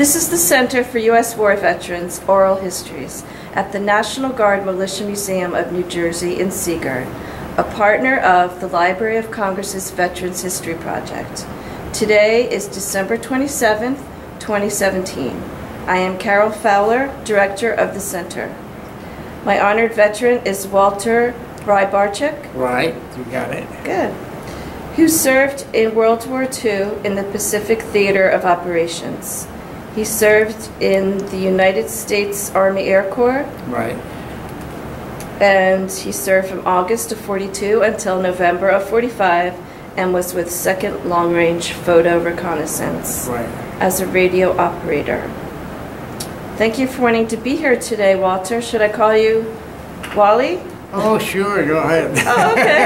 This is the Center for U.S. War Veterans Oral Histories at the National Guard Militia Museum of New Jersey in Seagirt, a partner of the Library of Congress's Veterans History Project. Today is December 27th, 2017. I am Carol Fowler, Director of the Center. My honored veteran is Walter Rybarczyk. Right, you got it. Good. Who served in World War II in the Pacific Theater of Operations. He served in the United States Army Air Corps. Right. And he served from August of 42 until November of 45 and was with 2nd Long Range Photo Reconnaissance as a radio operator. Thank you for wanting to be here today, Walter. Should I call you Wally? Oh, sure, go ahead. Oh, okay.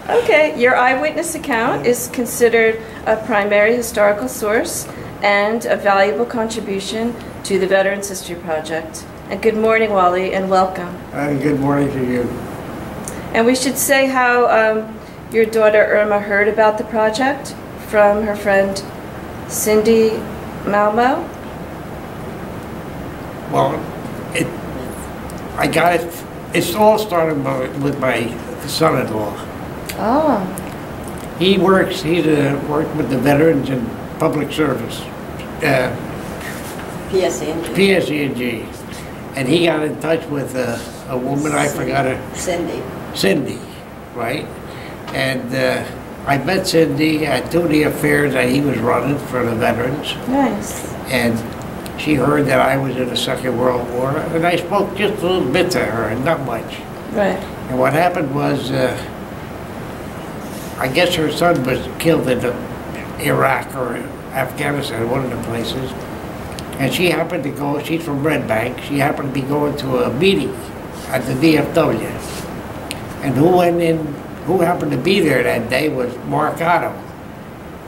Okay, your eyewitness account is considered a primary historical source and a valuable contribution to the Veterans History Project. And good morning, Wally, and welcome. Good morning to you. And we should say how your daughter Irma heard about the project from her friend Cindy Malmo. Well, I got it. It's all started with my son-in-law. Oh. He's worked with the veterans in public service. PSE&G. And he got in touch with a woman, I forgot her. Cindy, right? And I met Cindy at two of the affairs that he was running for the veterans. Nice. And she heard that I was in the Second World War, and I spoke just a little bit to her, and not much. Right. And what happened was, I guess her son was killed in Iraq or Afghanistan, one of the places. And she happened to go, she's from Red Bank, she happened to be going to a meeting at the DFW. And who happened to be there that day was Mark Otto.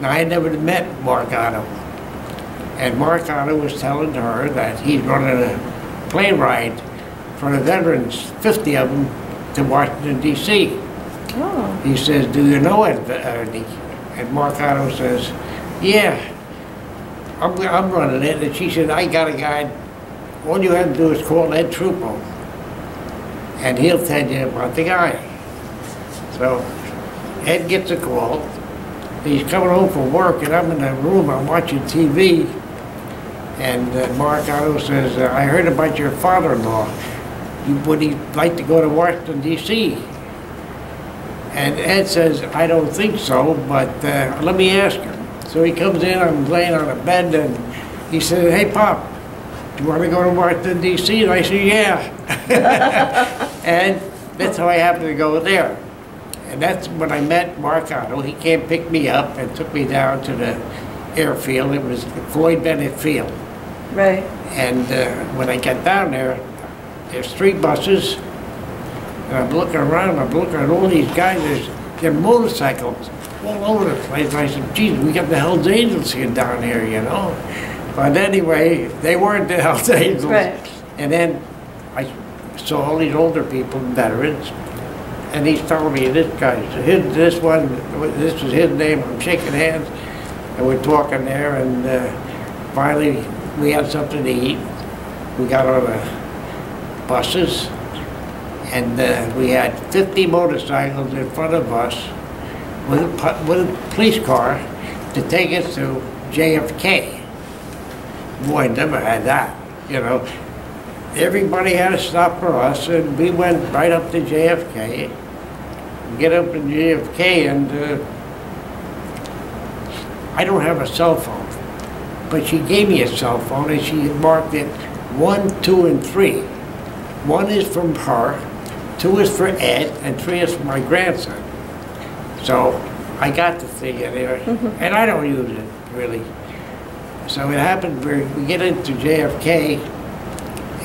Now, I had never met Mark Otto. And Mark Otto was telling her that he's running a plane ride for the veterans, 50 of them, to Washington, D.C. Oh. He says, do you know it, Ernie? And Mark Otto says, yeah, I'm running it. And she said, I got a guy, all you have to do is call Ed Trupo, and he'll tell you about the guy. So Ed gets a call. He's coming home from work, and I'm in the room, I'm watching TV, and Mark Otto says, I heard about your father-in-law. Would he like to go to Washington, D.C.? And Ed says, I don't think so, but let me ask her. So he comes in, I'm laying on a bed, and he said, hey, Pop, do you want to go to Washington, D.C.? And I said, yeah. And that's how I happened to go there. And that's when I met Mark Otto. He came pick me up and took me down to the airfield. It was Floyd Bennett Field. Right. And when I got down there, there's 3 buses. And I'm looking around, I'm looking at all these guys, they're motorcycles all over the place. And I said, geez, we got the Hells Angels here down here, you know. But anyway, they weren't the Hells Angels. Right. And then I saw all these older people, veterans, and he's telling me, this guy, this was his name, I'm shaking hands, and we're talking there, and finally we had something to eat. We got on the buses, and we had 50 motorcycles in front of us with a police car to take us to JFK. Boy, never had that, you know. Everybody had to stop for us, and we went right up to JFK. Get up in JFK, and I don't have a cell phone, but she gave me a cell phone, and she marked it 1, 2, and 3. 1 is from her, 2 is for Ed, and 3 is for my grandson. So I got the thing in there, and I don't use it, really. So it happened, we get into JFK,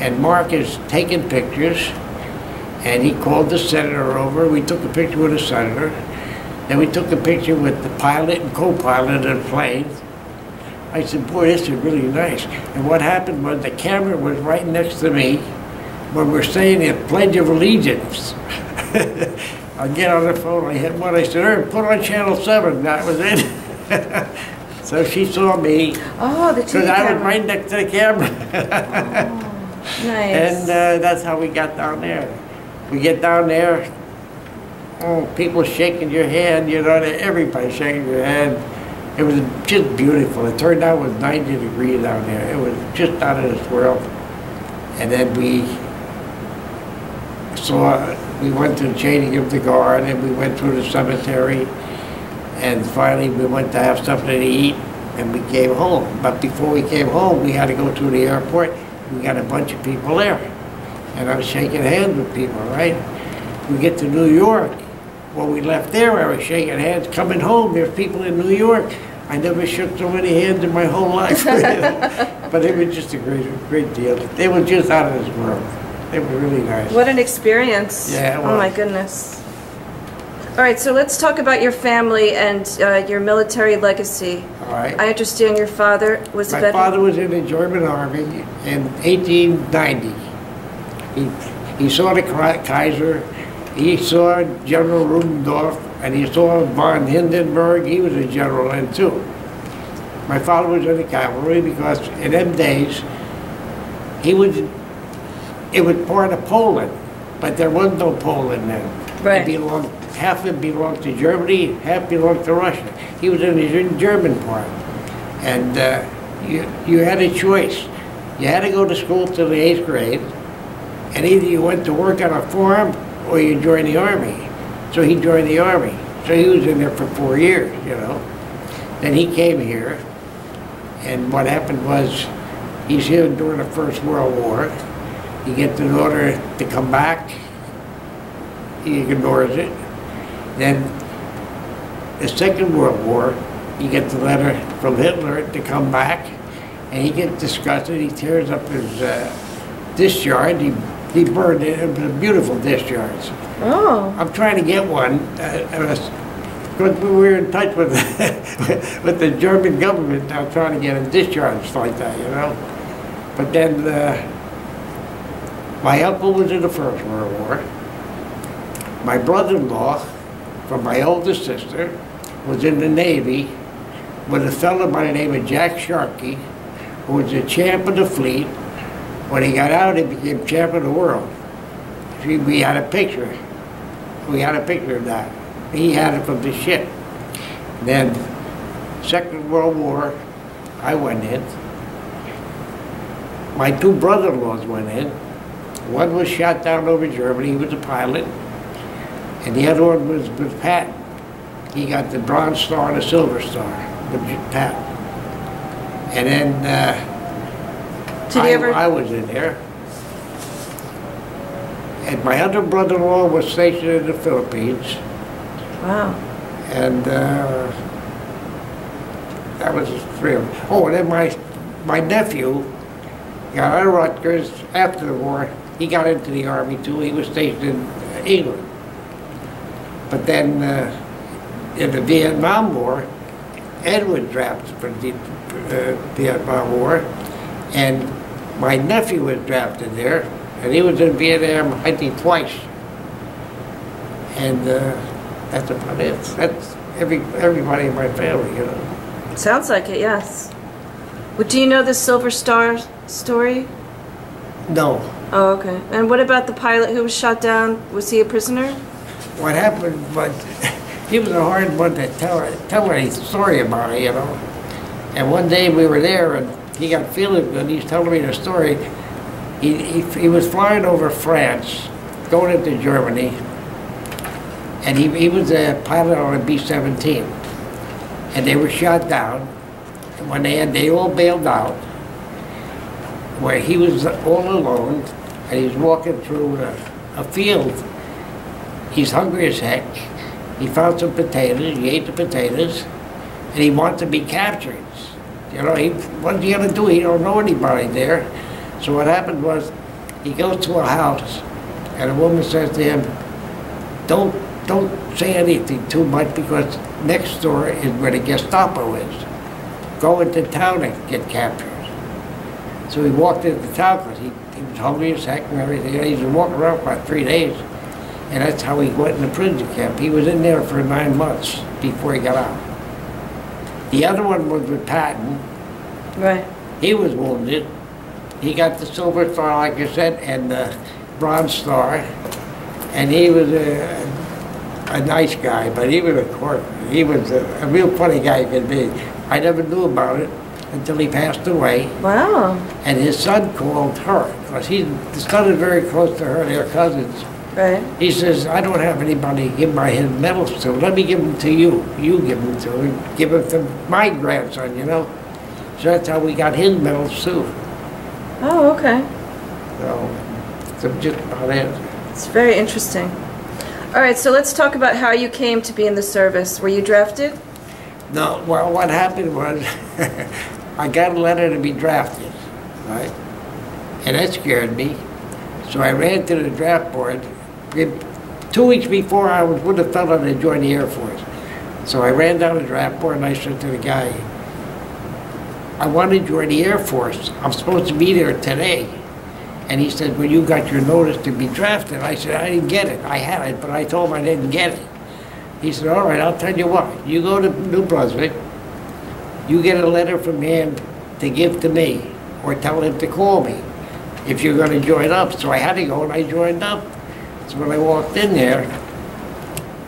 and Mark is taking pictures, and he called the senator over. We took a picture with the senator. Then we took a picture with the pilot and co-pilot of the plane. I said, boy, this is really nice. And what happened was the camera was right next to me when we're saying the Pledge of Allegiance. I get on the phone, I hit one, I said, put on channel 7, that was it. So she saw me, Oh, the TV because I was camera. right next to the camera. Nice. And that's how we got down there. We get down there, oh, people shaking your hand, you know, everybody shaking your hand. It was just beautiful. It turned out it was 90 degrees down there. It was just out of this world. And then we went to the changing of the guard, and we went through the cemetery, and finally we went to have something to eat, and we came home. But before we came home, we had to go to the airport. We got a bunch of people there, and I was shaking hands with people, right? We get to New York. When we left there, I was shaking hands. Coming home, there's people in New York. I never shook so many hands in my whole life. But it was just a great deal. They were just out of this world. They were really nice. What an experience. Yeah, Oh my goodness. All right, so let's talk about your family and your military legacy. All right. I understand your father was a My veteran. father was in the German army in 1890. He saw the Kaiser, he saw General Ludendorff, and he saw von Hindenburg. He was a general then too. My father was in the cavalry because in them days, it was part of Poland, but there was no Poland then. Right. Half of it belonged to Germany, half belonged to Russia. He was in the German part. And you had a choice. You had to go to school till the 8th grade, and either you went to work on a farm or you joined the army. So he joined the army. So he was in there for 4 years, you know. Then he came here, and what happened was, he's here during the First World War. He gets an order to come back. He ignores it. Then the Second World War, he gets a letter from Hitler to come back, and he gets disgusted. He tears up his discharge. He burned it. It was a beautiful discharge. Oh. I'm trying to get one. Because we were in touch with with the German government. I'm trying to get a discharge like that, you know. But then my uncle was in the First World War. My brother-in-law, from my oldest sister, was in the Navy with a fellow by the name of Jack Sharkey, who was the champ of the fleet. When he got out, he became champ of the world. See, we had a picture. We had a picture of that. He had it from the ship. Then, Second World War, I went in. My two brother-in-laws went in. One was shot down over Germany. He was a pilot. And the other one was with Patton. He got the Bronze Star and the Silver Star with Patton. And then I was in there. And my other brother-in-law was stationed in the Philippines. Wow. And that was three of them. Oh, and then my nephew got out of Rutgers after the war. He got into the Army too. He was stationed in England. But then in the Vietnam War, Ed was drafted for the Vietnam War, and my nephew was drafted there, and he was in Vietnam, I think, twice. And that's about it. That's everybody in my family, you know. Sounds like it, yes. Well, do you know the Silver Star story? No. Oh, okay. And what about the pilot who was shot down? Was he a prisoner? What happened was, he was a hard one to tell any story about it, you know. And one day we were there, and he got feeling good. He's telling me the story. He was flying over France, going into Germany, and he was a pilot on a B-17. And they were shot down. And when they all bailed out, where he was all alone, and he's walking through a field. He's hungry as heck. He found some potatoes, he ate the potatoes, and he wanted to be captured. You know, what's he gonna do? He don't know anybody there. So what happened was, he goes to a house, and a woman says to him, don't say anything too much, because next door is where the Gestapo is. Go into town and get captured. So he walked into town because he was hungry as heck and everything. He's been walking around for about 3 days. And that's how he went in the prison camp. He was in there for 9 months before he got out. The other one was with Patton. Right. He was wounded. He got the Silver Star, like I said, and the Bronze Star. And he was a nice guy, but he was a cork. He was a real funny guy he could be. I never knew about it until he passed away. Wow. And his son called her, because the son is very close to her, they're cousins. Right. He says, I don't have anybody to give his medals to. Let me give them to you. You give them to him. Give them to my grandson, you know. So that's how we got his medals too. Oh, okay. So just about it. It's very interesting. All right, so let's talk about how you came to be in the service. Were you drafted? No, well, what happened was I got a letter to be drafted, right? And that scared me. So I ran to the draft board. 2 weeks before, I would have thought I'd join the Air Force. So I ran down the draft board and I said to the guy, I want to join the Air Force. I'm supposed to be there today. And he said, well, you got your notice to be drafted. I said, I didn't get it. I had it, but I told him I didn't get it. He said, all right, I'll tell you what. You go to New Brunswick, you get a letter from him to give to me, or tell him to call me if you're going to join up. So I had to go and I joined up. So when I walked in there,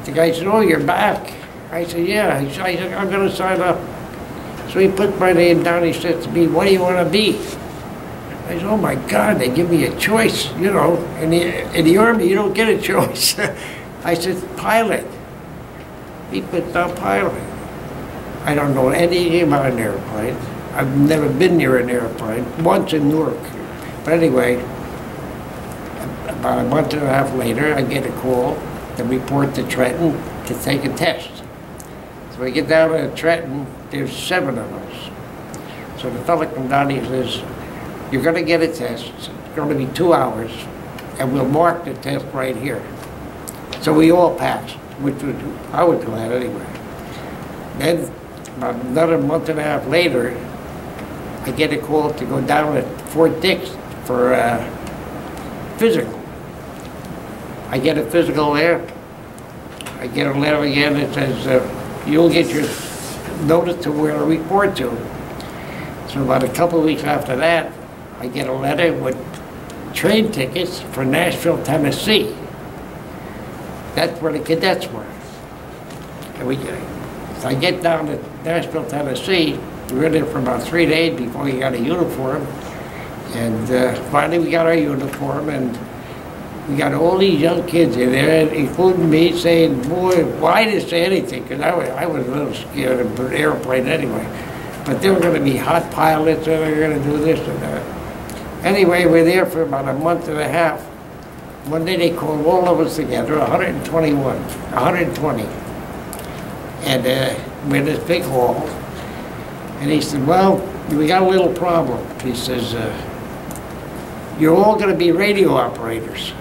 the guy said, oh, you're back. I said, yeah. He said, I'm going to sign up. So he put my name down. He said to me, what do you want to be? I said, oh my God, they give me a choice, you know. In the Army, you don't get a choice. I said, pilot. He put down pilot. I don't know anything about an airplane. I've never been near an airplane, once in Newark. But anyway, about a month and a half later, I get a call to report to Trenton to take a test. So we get down to Trenton, there's 7 of us. So the fellow comes down, he says, you're going to get a test. It's going to be 2 hours, and we'll mark the test right here. So we all passed, which was, I was glad anyway. Then, about another month and a half later, I get a call to go down to Fort Dix for a physical. I get a physical there. I get a letter again that says, you'll get your notice to where to report to. So about a couple of weeks after that, I get a letter with train tickets for Nashville, Tennessee. That's where the cadets were. And so I get down to Nashville, Tennessee. We were there for about 3 days before we got a uniform. And finally we got our uniform, and we got all these young kids in there, including me, saying, boy, why didn't they say anything? Because I was a little scared of an airplane anyway. But they were going to be hot pilots, and they were going to do this and that. Anyway, we're there for about a month and a half. One day they called all of us together, 120. And we're in this big hall. And he said, well, we got a little problem. He says, you're all going to be radio operators.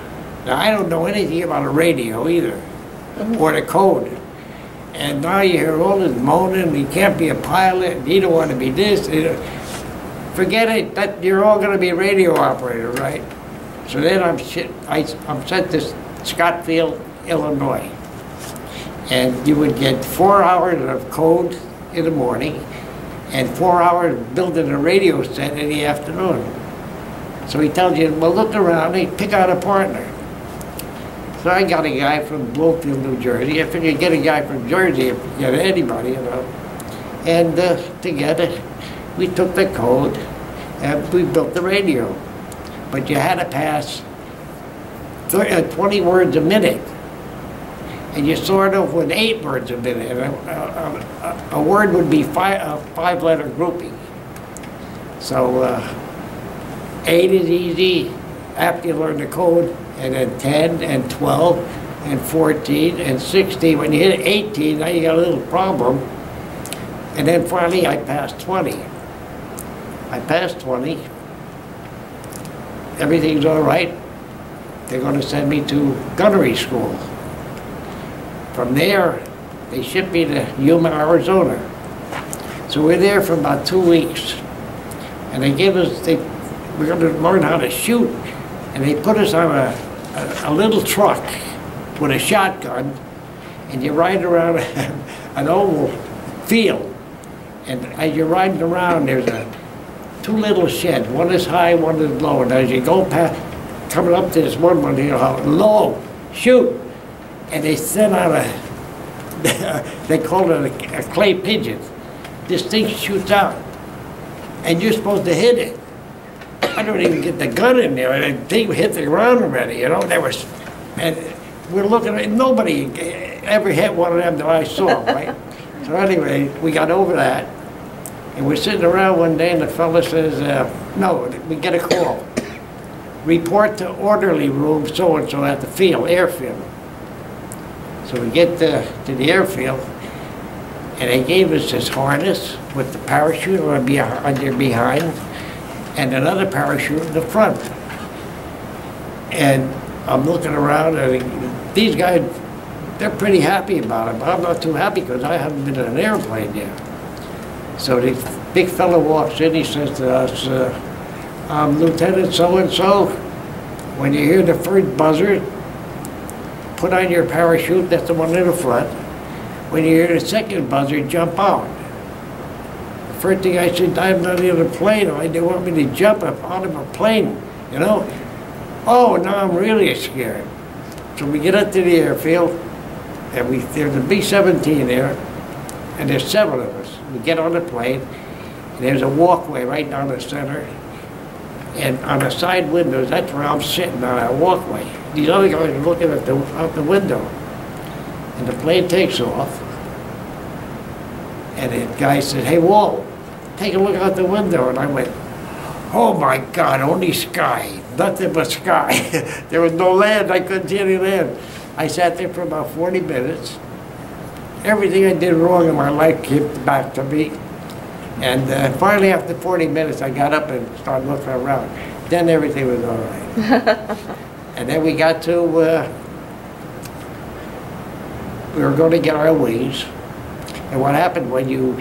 Now, I don't know anything about a radio either, or the code. And now you hear all this moaning, you can't be a pilot, you don't want to be this. Forget it, that you're all going to be radio operator, right? So then I'm sent to Scottsdale, Illinois. And you would get 4 hours of code in the morning and 4 hours building a radio set in the afternoon. So he tells you, well, look around and pick out a partner. So I got a guy from Bloomfield, New Jersey. I figured get a guy from Jersey if you get anybody, you know. And together, we took the code and we built the radio. But you had to pass 20 words a minute. And you sort of with 8 words a minute. And a word would be a 5-letter grouping. So 8 is easy after you learn the code, and then 10 and 12 and 14 and 16. When you hit 18, now you got a little problem. And then finally I passed 20. I passed 20. Everything's all right. They're going to send me to gunnery school. From there, they shipped me to Yuma, Arizona. So we're there for about 2 weeks. And they gave us, we're going to learn how to shoot. And they put us on a little truck with a shotgun, and you ride around an oval field. And as you're riding around, there's two little sheds. One is high, one is low. And as you go past, coming up to this one here, low, shoot. And they send out they call it a clay pigeon. This thing shoots out. And you're supposed to hit it. I don't even get the gun in there. The thing hit the ground already, you know. And we're looking at it. Nobody ever hit one of them that I saw, right? So anyway, we got over that. And we're sitting around one day and the fella says, no, we get a call. Report to orderly room so-and-so at the field, airfield. So we get to the airfield, and they gave us this harness with the parachute on your behind, and another parachute in the front. And I'm looking around, and these guys, they're pretty happy about it, but I'm not too happy because I haven't been in an airplane yet. So the big fellow walks in, he says to us, Lieutenant so-and-so, when you hear the first buzzer, put on your parachute, that's the one in the front. When you hear the second buzzer, jump out. The first thing I said, I'm not in a plane. They want me to jump up out of a plane, you know? Oh, now I'm really scared. So we get up to the airfield, and there's a B-17 there, and there's 7 of us. We get on the plane, and there's a walkway right down the center, and on the side windows, that's where I'm sitting on that walkway. These other guys are looking out the window, and the plane takes off, and the guy said, hey, Walt, take a look out the window, and I went, oh my God, only sky, nothing but sky. There was no land, I couldn't see any land. I sat there for about 40 minutes. Everything I did wrong in my life came back to me. And finally, after 40 minutes, I got up and started looking around. Then everything was all right. And then we got to, we were going to get our wings. And what happened when you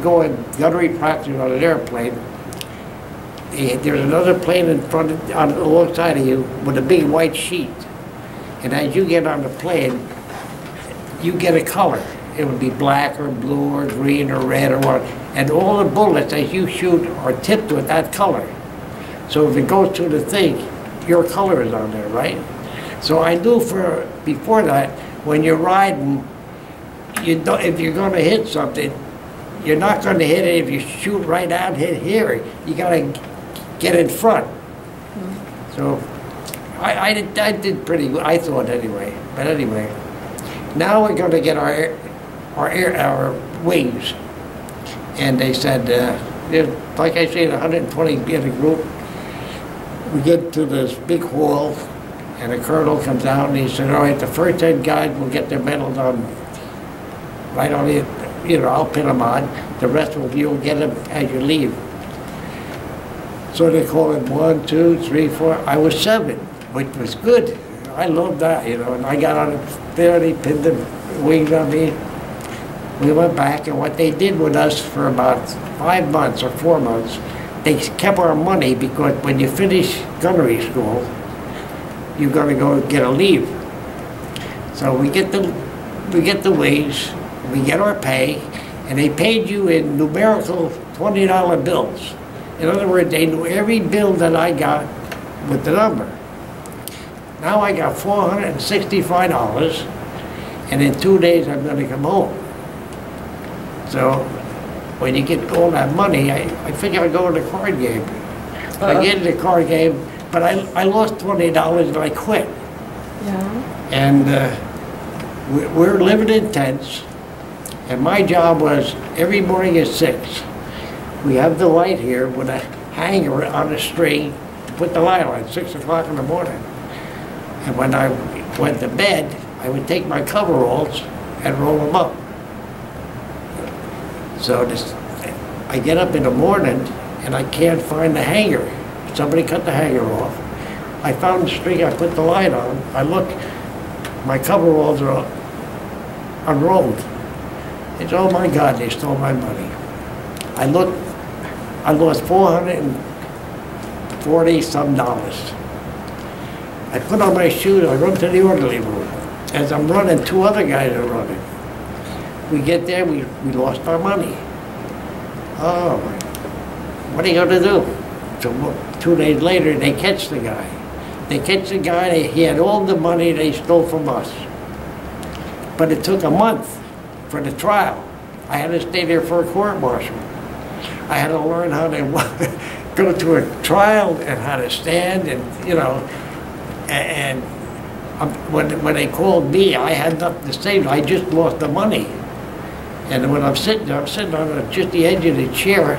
go in gunnery practice on an airplane, there's another plane in front alongside of you with a big white sheet. And as you get on the plane, you get a color. It would be black or blue or green or red or what. And all the bullets as you shoot are tipped with that color. So if it goes to the thing, your color is on there, right? So I knew before that, when you're riding, if you're going to hit something, you're not going to hit it if you shoot right out, hit here. You got to get in front. So I did pretty good, I thought anyway. But anyway, now we're going to get our wings. And they said, like I said, 120 in a group. We get to this big hall, and the colonel comes out and he said, all right, the first 10 guys will get their medals on, right on it, you know, I'll pin them on. The rest of you will get them as you leave. So they call it 1, 2, 3, 4. I was 7, which was good. I loved that, you know, and I got on it there, they pinned the wings on me. We went back, and what they did with us for about 5 months or 4 months, they kept our money because when you finish gunnery school, you're going to go get a leave. So we get the wings, we get our pay, and they paid you in numerical $20 bills. In other words, they knew every bill that I got with the number. Now I got $465, and in 2 days I'm going to come home. So when you get all that money, I figure I'd go in the card game. I get in the card game, but I lost $20 and I quit. Yeah. And we're living in tents, and my job was every morning at 6. We have the light here with a hanger on a string to put the light on at 6 o'clock in the morning. And when I went to bed, I would take my coveralls and roll them up. So I get up in the morning and I can't find the hanger. Somebody cut the hanger off. I found the string, I put the light on. I look, my coveralls are unrolled. It's, oh my God, they stole my money. I looked, I lost $440-some. I put on my shoes, I run to the orderly room. As I'm running, 2 other guys are running. We get there, we lost our money. Oh, what are you gonna do? So 2 days later, they catch the guy. They catch the guy, he had all the money they stole from us. But it took a month for the trial. I had to stay there for a court martial. I had to learn how to go to a trial and how to stand and, you know, and when they called me, I had nothing to say. I just lost the money. And when I'm sitting on just the edge of the chair,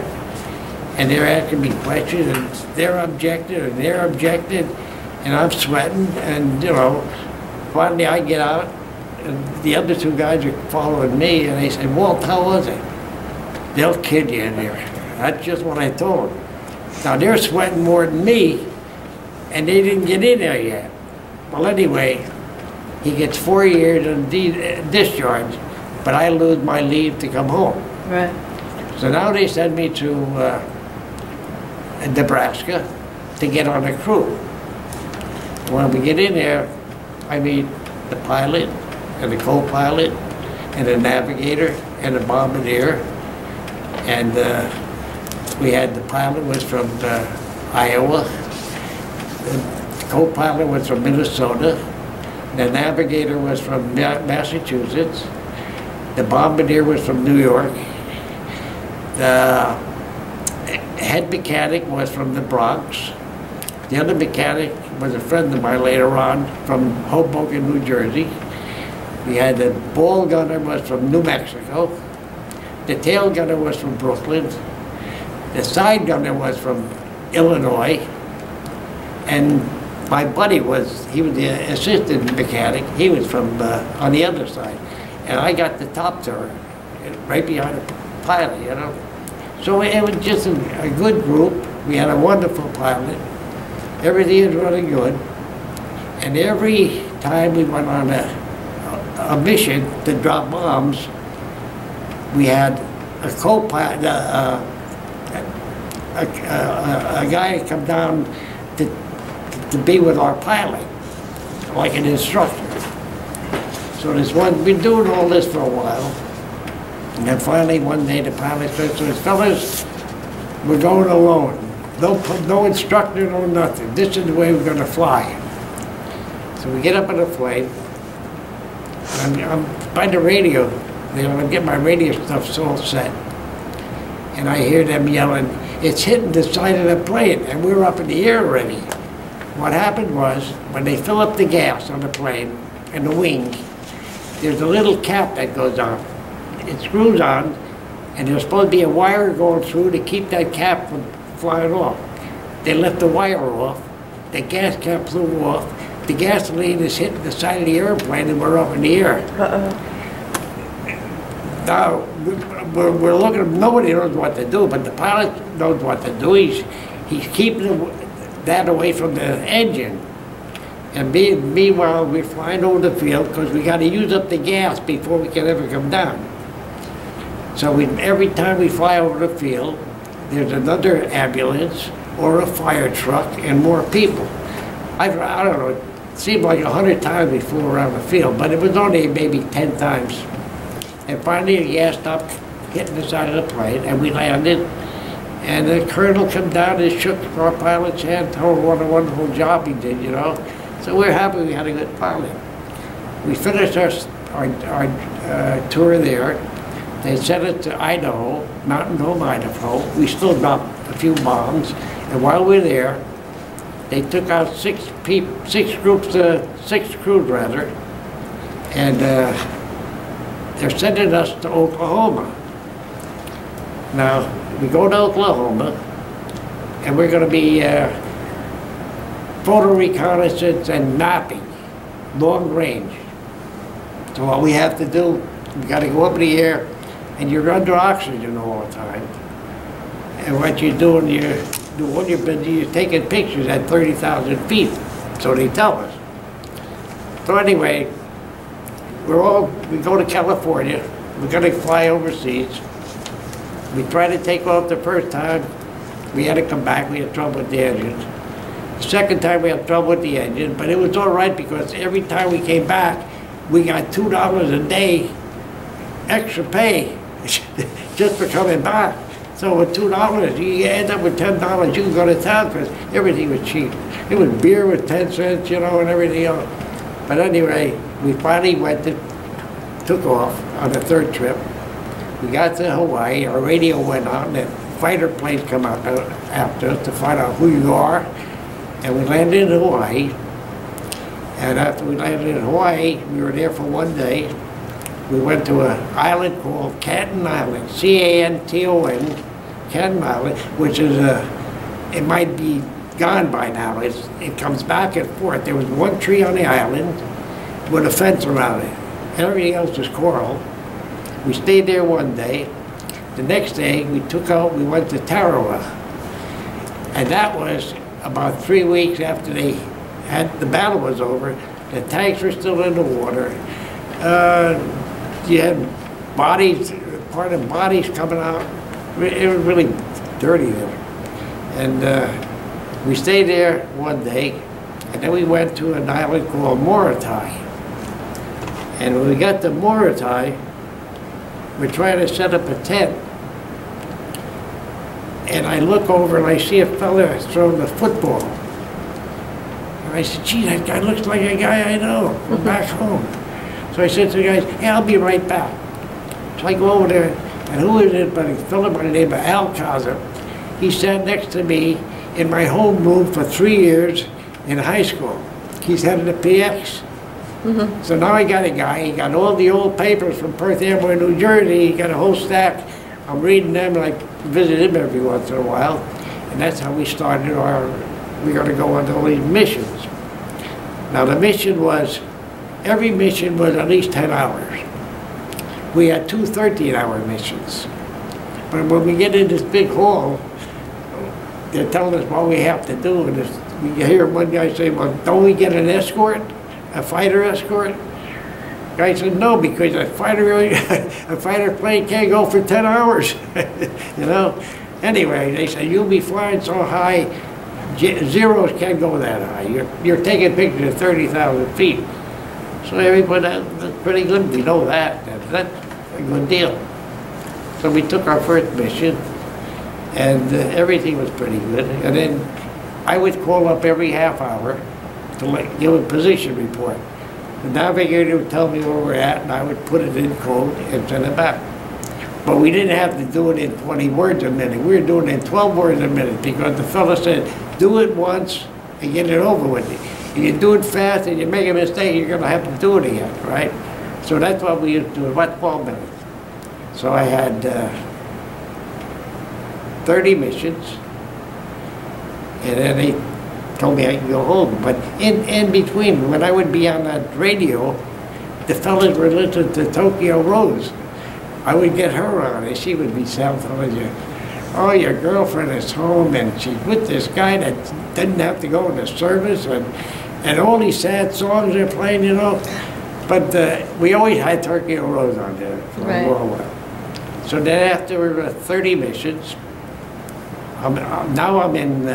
and they're asking me questions, and they're objecting, and I'm sweating, and, you know, finally I get out, and the other two guys are following me, and they say, Walt, how was it? They'll kid you in there. That's just what I told them. Now, they're sweating more than me, and they didn't get in there yet. Well, anyway, he gets 4 years of discharge, but I lose my leave to come home. Right. So now they send me to Nebraska to get on a crew. When we get in there, I meet the pilot and the co-pilot and the navigator and the bombardier. And we had the pilot was from Iowa, the co-pilot was from Minnesota, the navigator was from Massachusetts, the bombardier was from New York, the head mechanic was from the Bronx, the other mechanic was a friend of mine later on from Hoboken, New Jersey. We had the ball gunner was from New Mexico, the tail gunner was from Brooklyn, the side gunner was from Illinois, and my buddy he was the assistant mechanic, he was from on the other side. And I got the top turret, right behind the pilot, you know. So it was just a good group. We had a wonderful pilot. Everything was running good. And every time we went on a mission to drop bombs, we had a co-pilot, a guy come down to be with our pilot, like an instructor. So this one, been doing all this for a while, and then finally one day the pilot says to us, fellas, we're going alone. No instructor, no nothing. This is the way we're going to fly. So we get up on the plane, and I'm by the radio, you know, I get my radio stuff all set, and I hear them yelling, it's hitting the side of the plane, and we're up in the air already. What happened was, when they fill up the gas on the plane, in the wing, there's a little cap that goes on. It screws on, and there's supposed to be a wire going through to keep that cap from flying off. They left the wire off, the gas cap flew off, the gasoline is hitting the side of the airplane, and we're up in the air. Now, we're looking, nobody knows what to do, but the pilot knows what to do. He's keeping that away from the engine. And meanwhile, we're flying over the field because we got to use up the gas before we can ever come down. So every time we fly over the field, there's another ambulance or a fire truck and more people. I don't know, it seemed like 100 times we flew around the field, but it was only maybe 10 times. And finally the gas stopped hitting the side of the plane and we landed. And the colonel came down and shook our pilot's hand, told him what a wonderful job he did, you know. So we're happy we had a good pilot. We finished our tour there. They sent us to Idaho, Mountain Home, Idaho. We still dropped a few bombs. And while we were there, they took out six crews rather, and they're sending us to Oklahoma. Now, we go to Oklahoma, and we're going to be photo reconnaissance and mapping, long range. So what we have to do, we got to go up in the air, and you're under oxygen all the time. And what you're doing, you're taking pictures at 30,000 feet, so they tell us. So anyway, we go to California, we're going to fly overseas. We tried to take off the first time, we had to come back, we had trouble with the engine. The second time we had trouble with the engine, but it was all right because every time we came back, we got $2 a day extra pay just for coming back. So with $2, you end up with $10, you can go to town because everything was cheap. It was beer with 10 cents, you know, and everything else. But anyway, we finally took off on the third trip. We got to Hawaii, our radio went on, and fighter planes come out after us to find out who you are. And we landed in Hawaii. And after we landed in Hawaii, we were there for one day. We went to an island called Canton Island, C-A-N-T-O-N, Canton Island, which is it might be gone by now. It comes back and forth. There was one tree on the island with a fence around it. Everything else was coral. We stayed there one day. The next day, we went to Tarawa. And that was about 3 weeks after the battle was over. The tanks were still in the water. You had bodies, part of bodies coming out. It was really dirty there. And we stayed there one day, and then we went to an island called Morotai. And when we got to Morotai, we're trying to set up a tent. And I look over and I see a fella throwing a football. And I said, gee, that guy looks like a guy I know from back home. So I said to the guys, hey, I'll be right back. So I go over there, and who is it but a fellow by the name of Al Kaza. He sat next to me in my homeroom for 3 years in high school. He's headed to PX. Mm-hmm. So now I got a guy, he got all the old papers from Perth Amboy, New Jersey, he got a whole stack. I'm reading them, and I visit him every once in a while. And that's how we started we got to go on all these missions. Now the mission was, every mission was at least 10 hours. We had 2 13-hour missions. But when we get in this big hall, they're telling us what we have to do. And we hear one guy say, well, don't we get an escort? A fighter escort? The guy said, no, because a fighter plane can't go for 10 hours. You know? Anyway, they said, you'll be flying so high, Zeros can't go that high. You're taking pictures at 30,000 feet. So everybody, that's pretty good. We know that. That's a good deal. So we took our first mission, and everything was pretty good. And then I would call up every half hour to give a position report. The navigator would tell me where we're at, and I would put it in code and send it back. But we didn't have to do it in 20 words a minute. We were doing it in 12 words a minute because the fellow said, do it once and get it over with. If you do it fast and you make a mistake, you're going to have to do it again, right? So that's what we used to do, about 12 minutes. So I had 30 missions, and then they told me I could go home. But in between, when I would be on that radio, the fellas were listening to Tokyo Rose. I would get her on, and she would be telling you, oh, your girlfriend is home, and she's with this guy that didn't have to go into service, and all these sad songs they're playing, you know. But we always had Tokyo Rose on there for a while. So then after 30 missions, now I'm in,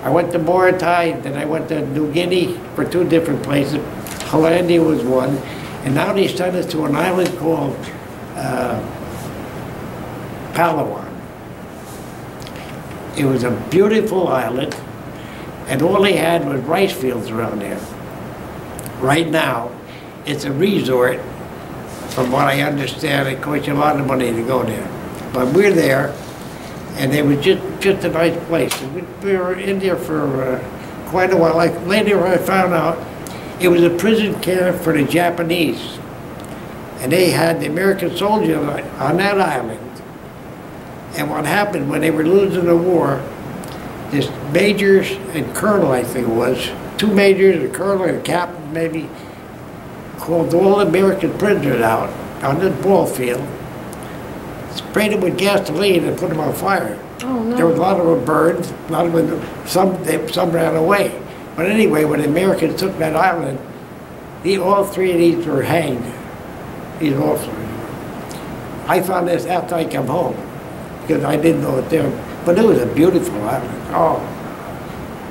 I went to Morotai, then I went to New Guinea for 2 different places. Hollandia was one, and now they sent us to an island called Palawan. It was a beautiful island, and all they had was rice fields around there. Right now, it's a resort. From what I understand, it costs you a lot of money to go there. But we're there, and it was just a nice place. And we were in there for quite a while. Later I found out it was a prison camp for the Japanese. And they had the American soldiers on that island. And what happened when they were losing the war, this major and colonel, I think it was, 2 majors, a colonel and a captain maybe, called all the American prisoners out on this ball field, sprayed them with gasoline and put them on fire. Oh, no. There was a lot of them burned, a lot of them, some ran away. But anyway, when the Americans took that island, all 3 of these were hanged. These officers. I found this after I came home, because I didn't know it there. But it was a beautiful island. Oh.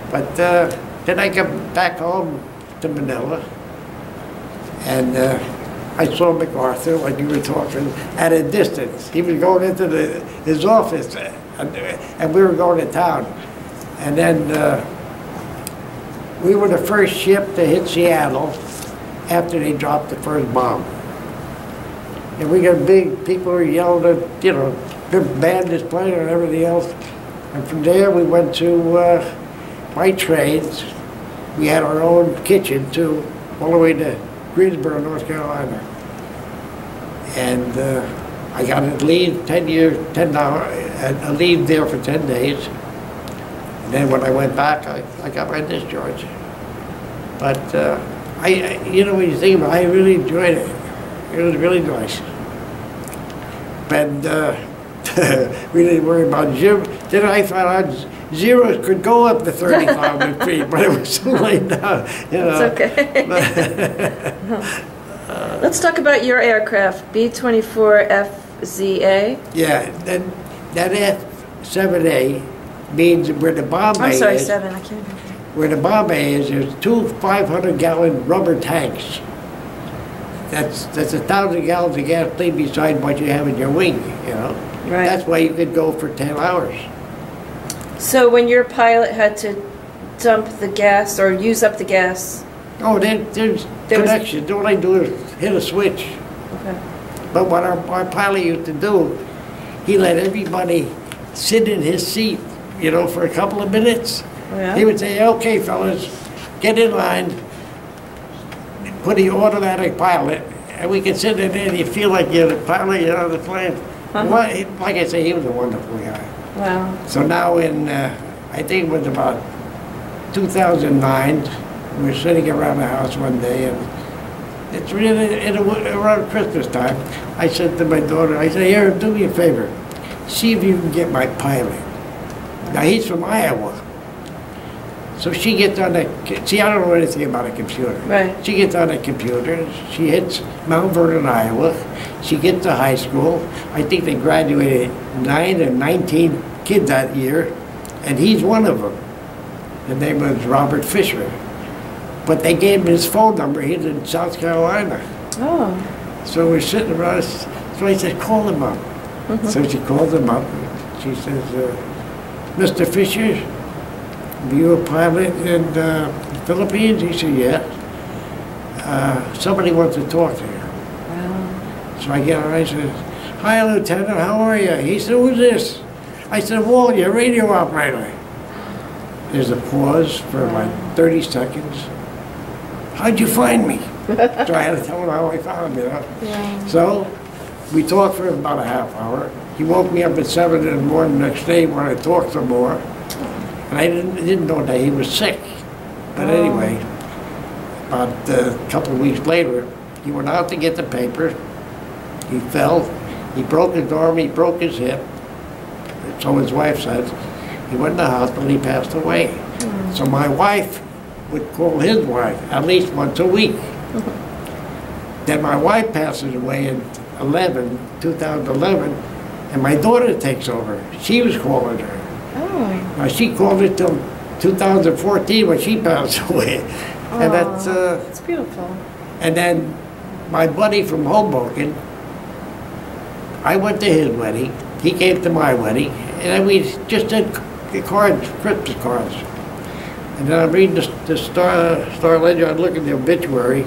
But then I got back home to Manila, and I saw MacArthur, like you were talking, at a distance. He was going into his office, and we were going to town. And then we were the first ship to hit Seattle after they dropped the first bomb. And we got big, people were yelling at, you know, the band is playing and everything else. And from there we went to, by trains, we had our own kitchen too, all the way to Greensboro, North Carolina. And I got a leave, 10 years, $10, a leave there for 10 days. And then when I went back, I got my discharge. But you know, when you think about it, I really enjoyed it. It was really nice. And we didn't worry about zero. Then I found out zeros could go up to 30,000 feet, but it was too late now. You know. It's okay. Let's talk about your aircraft, B-24FZA. Yeah, that F-7A means where the bomb bay is. I'm sorry, 7, I can't. Where the bomb bay is, there's two 500-gallon rubber tanks. That's 1,000 gallons of gasoline beside what you have in your wing, you know. Right. That's why you could go for 10 hours. So when your pilot had to dump the gas or use up the gas? Oh, there's connections. All I do is hit a switch. Okay. But what our pilot used to do, he let everybody sit in his seat, you know, for a couple of minutes. Oh, yeah? He would say, okay, fellas, get in line, put the automatic pilot, and we can sit in there and you feel like you're the pilot, you're on the plane. Well, like I say, he was a wonderful guy. Wow. So now in, I think it was about 2009, we were sitting around the house one day, and it's really around Christmas time. I said to my daughter, I said, here, do me a favor. See if you can get my pilot. Now, he's from Iowa. So she gets on the, see, I don't know anything about a computer. Right. She gets on the computer, she hits Mount Vernon, Iowa. She gets to high school. I think they graduated 9 or 19 kids that year, and he's one of them. The name was Robert Fisher. But they gave him his phone number. He's in South Carolina. Oh. So we're sitting around, so I said, call him up. So she calls him up. She says, Mr. Fisher, are you a pilot in the Philippines? He said, yes. Somebody wants to talk to you. Wow. So I get on, I said, hi, Lieutenant, how are you? He said, who's this? I said, Wall, you're a radio operator. There's a pause for like 30 seconds. How'd you find me? So I had to tell him how I found him, you know. Yeah. So we talked for about a half hour. He woke me up at 7 in the morning the next day when I talked some more. And I didn't know that he was sick. But anyway, about a couple of weeks later, he went out to get the paper. He fell. He broke his arm. He broke his hip. So his wife said. He went to the hospital. He passed away. So my wife would call his wife at least once a week. Then my wife passes away in 2011, and my daughter takes over. She was calling her. Oh. Now, she called it till 2014 when she passed away. And that's beautiful. And then my buddy from Hoboken, I went to his wedding, he came to my wedding, and then we just did the cards, Christmas cards. And then I'm reading the Star Ledger, I look at the obituary,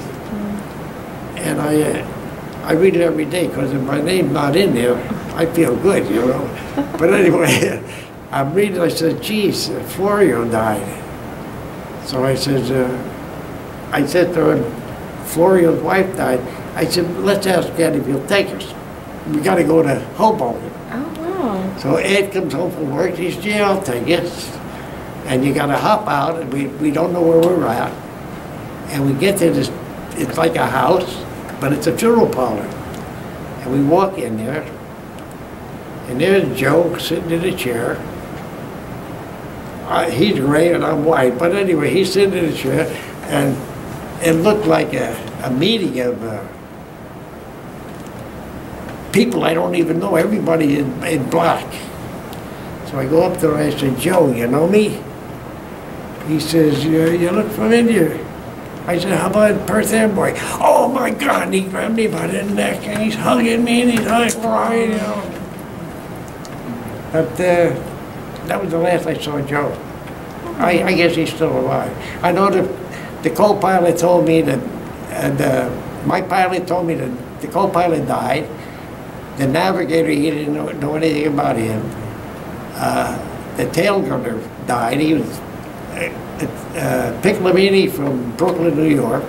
and I read it every day, because if my name's not in there, I feel good, you know. But anyway, I'm reading, I said, geez, Florio died. So I said to him, Florio's wife died. I said, let's ask Ed if he'll take us. We got to go to Hoboken. Oh, wow. So Ed comes home from work, he says, yeah, I'll take it. And you got to hop out, and we don't know where we're at. And we get to this, it's like a house, but it's a funeral parlor. And we walk in there, and there's Joe sitting in a chair. He's gray and I'm white, but anyway, he's sitting in a chair, and it looked like a meeting of people I don't even know, everybody in black. So I go up there and I said, Joe, you know me? He says, you look familiar. I said, how about Perth Amboy? Oh my God, and he grabbed me by the neck and he's hugging me and he's like crying, you know. But that was the last I saw Joe. I guess he's still alive. I know the co-pilot told me that, my pilot told me that the co-pilot died. The navigator, he didn't know anything about him. The tail gunner died. He was Piclamini from Brooklyn, New York.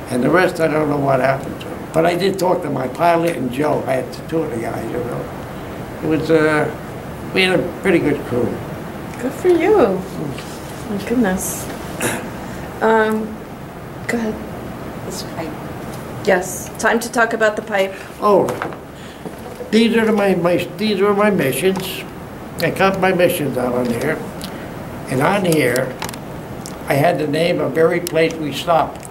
And the rest, I don't know what happened to them. But I did talk to my pilot and Joe. I had two of the guys, you know. It was, we had a pretty good crew. Good for you. My goodness. Go ahead. This pipe. Yes, time to talk about the pipe. Oh, these are my missions. I got my missions out on there. And on here, I had to name of every place we stopped.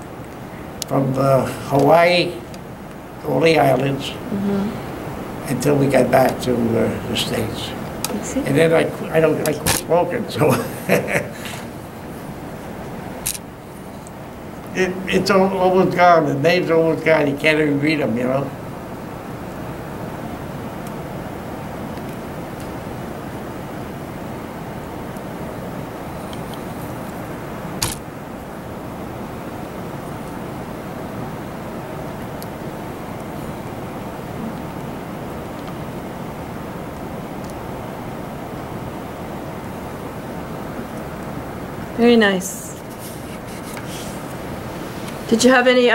From Hawaii, all the islands, until we got back to the States. And then I quit smoking, so it's almost gone. The name's almost gone. You can't even read them, you know. Very nice. Did you have any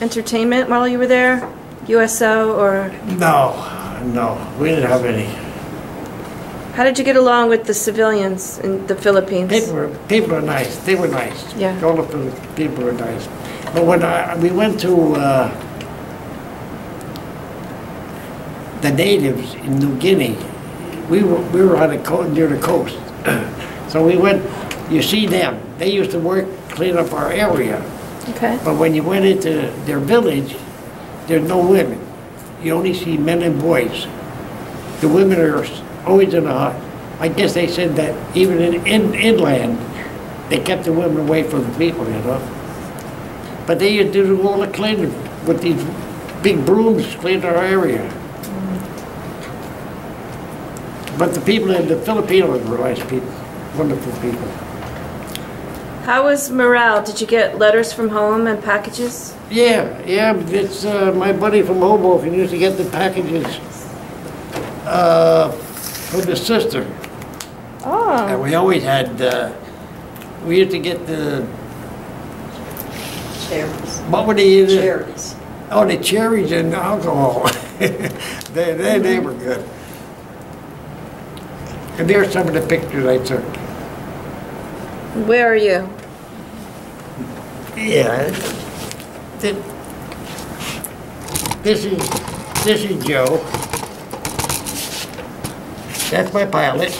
entertainment while you were there? USO or? No, we didn't have any. How did you get along with the civilians in the Philippines? People are nice. They were nice. Yeah. All of the people were nice. But when we went to the natives in New Guinea, we were on the near the coast. So we went. You see them. They used to work, clean up our area. Okay. But when you went into their village, there's no women. You only see men and boys. The women are always in the hut. I guess they said that even in inland, they kept the women away from the people, you know. But they used to do all the cleaning with these big brooms, clean our area. But the people in the Filipinos were nice people, wonderful people. How was morale? Did you get letters from home and packages? Yeah, it's my buddy from Hoboken used to get the packages from the sister. Oh. And we always had, we used to get the, Cherries. what were they? Cherries. Oh, the cherries and alcohol. they were good. And there's some of the pictures I took. Where are you? Yeah. This is Joe. That's my pilot.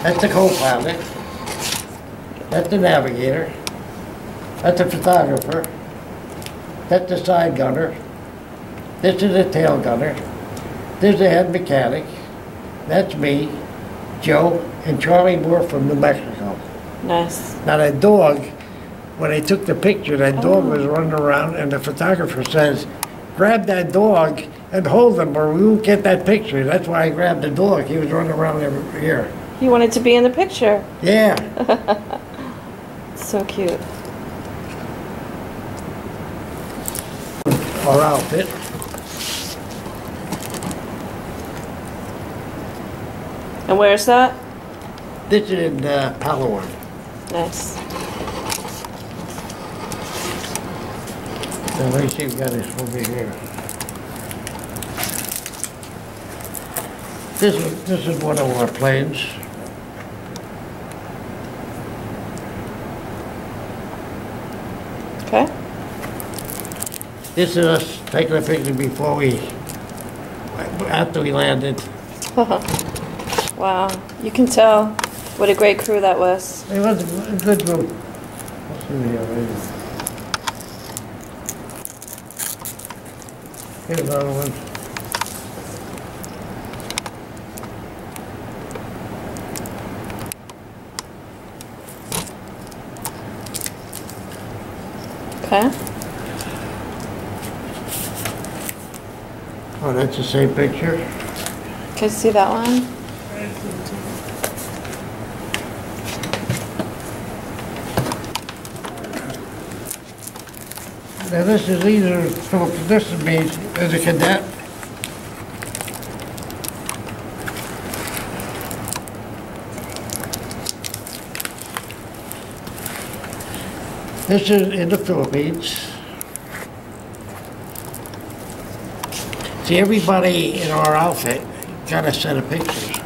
That's the co-pilot. That's the navigator. That's the photographer. That's the side gunner. This is the tail gunner. This is the head mechanic. That's me, Joe, and Charlie Moore from New Mexico. Nice. Now that dog, when I took the picture, that dog was running around and the photographer says, grab that dog and hold him or we won't get that picture. That's why I grabbed the dog. He was running around over here. You wanted to be in the picture. Yeah. So cute. Our outfit. And where's that? This is in Palawan. Nice. So let me see if we got this over here. This is one of our planes. Okay. This is us taking a picture after we landed. Wow. You can tell what a great crew that was. It was a good group. Let's see here. Here's another one. Okay. Oh, that's the same picture? Can I see that one? Now this is either, this is me as a cadet. This is in the Philippines. See, everybody in our outfit got a set of pictures.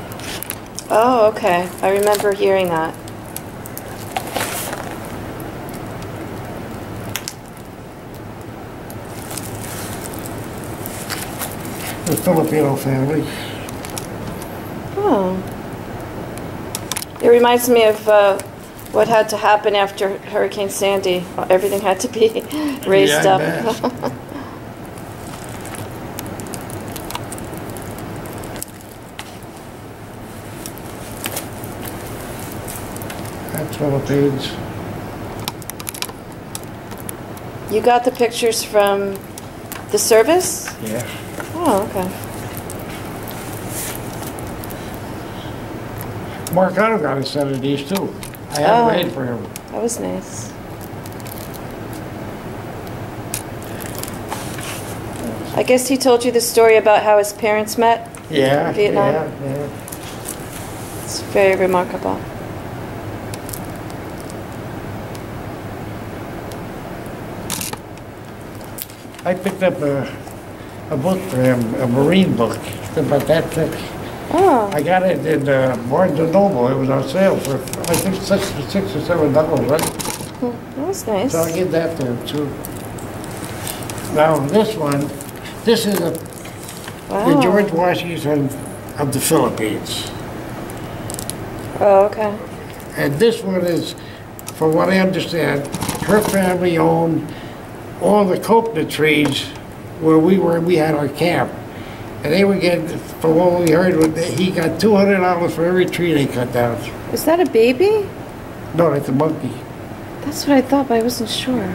Oh, okay. I remember hearing that. The Filipino family. Oh. It reminds me of what had to happen after Hurricane Sandy. Everything had to be raised Yeah, I up. bet. That's Philippines. You got the pictures from the service? Yeah. Oh, okay. Mark Otto got a set of these too. I had Oh. made for him. That was nice. I guess he told you the story about how his parents met. Yeah, Vietnam? yeah. It's very remarkable. I picked up a book for him, a Marine book, about that thick. Oh, I got it in Barnes and Noble. It was on sale for, I think, $6 or $7, right? that was nice. So I'll give that to him too. Now, this one, this is the Wow. George Washington of the Philippines. Oh, okay. And this one is, from what I understand, her family owned all the coconut trees where we had our camp. And they were getting, from what we heard, he got $200 for every tree they cut down. Is that a baby? No, that's a monkey. That's what I thought, but I wasn't sure.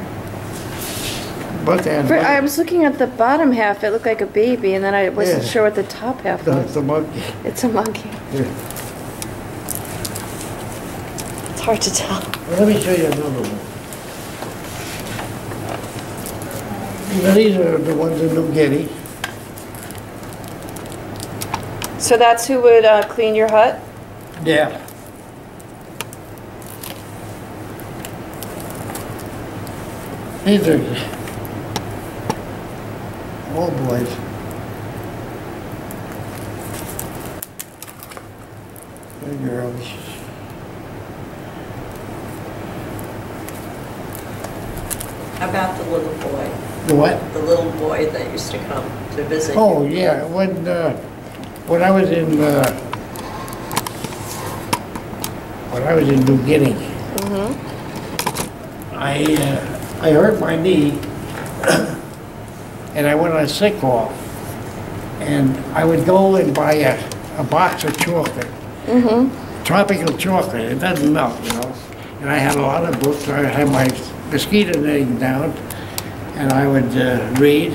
But then, I was looking at the bottom half, it looked like a baby, and then I wasn't Yeah. sure what the top half that's was. the monkey. It's a monkey. Yeah. It's hard to tell. Well, let me show you another one. Now, these are the ones in New Guinea. So that's who would clean your hut? Yeah. These are all boys. And girls. How about the little boy? The what? The little boy that used to come to visit you? Oh, yeah, when I was in, New Guinea, I hurt my knee, and I went on a sick call. And I would go and buy a box of chocolate, tropical chocolate. It doesn't melt, you know. And I had a lot of books. I had my mosquito netting down, and I would read.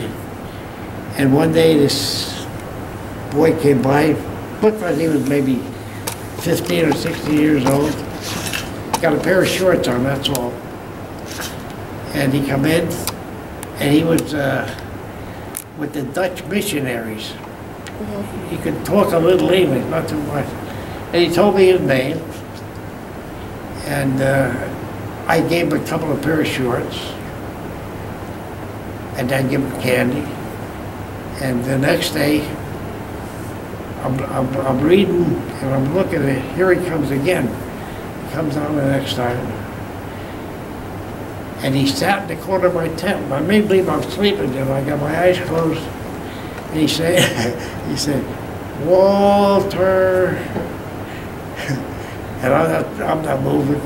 And one day this boy came by, looked like he was maybe 15 or 16 years old. Got a pair of shorts on, that's all. And he come in, and he was with the Dutch missionaries. He could talk a little English, not too much. And he told me his name, and I gave him a couple of pair of shorts, and I gave him candy. And the next day, I'm reading, and I'm looking at it, here he comes again. He comes on the next time. And he sat in the corner of my tent. I may believe I'm sleeping, and I got my eyes closed. And he said, Walter. And I'm not moving.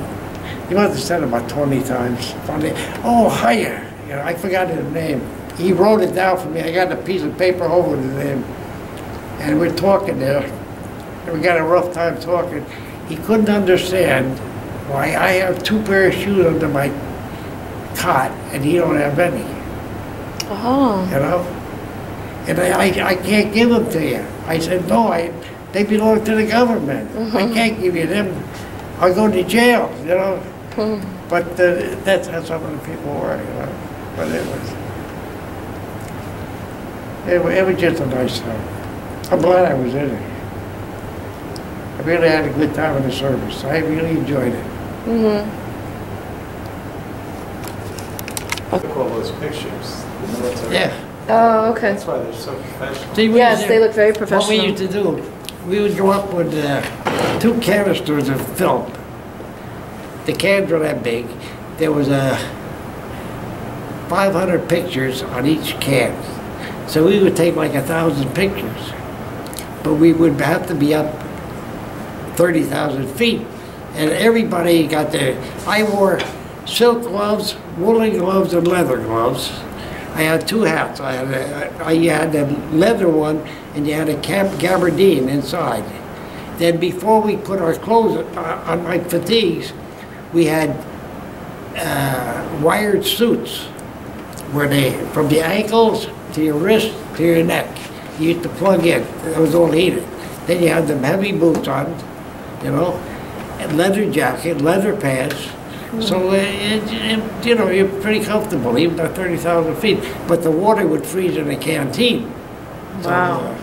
He must have said it about 20 times. Finally, oh, hiya. You know, I forgot his name. He wrote it down for me. I got a piece of paper over his name. And we're talking there. And we got a rough time talking. He couldn't understand why I have two pair of shoes under my cot and you don't have any, Oh. you know? And I can't give them to you. I said, no, they belong to the government. I can't give you them. I'll go to jail, you know? But that's how some of the people were, you know? But it was just a nice time. I'm glad I was in it. I really had a good time in the service. I really enjoyed it. Took all those pictures, the military. Yeah. Oh, okay. That's why they're so professional. See, Yes, they look very What we professional. used to do, we would go up with 2 canisters of film. The cans were that big. There was 500 pictures on each can. So we would take like 1,000 pictures. But we would have to be up 30,000 feet. And everybody got their, I wore silk gloves, woolen gloves, and leather gloves. I had 2 hats. I had a leather one, and you had a gabardine inside. Then before we put our clothes on my fatigues, we had wired suits where from the ankles to your wrist to your neck. You used to plug in. It was all heated. Then you had them heavy boots on, you know, and leather jacket, leather pants. So, you know, you're pretty comfortable, even at 30,000 feet. But the water would freeze in the canteen. Wow.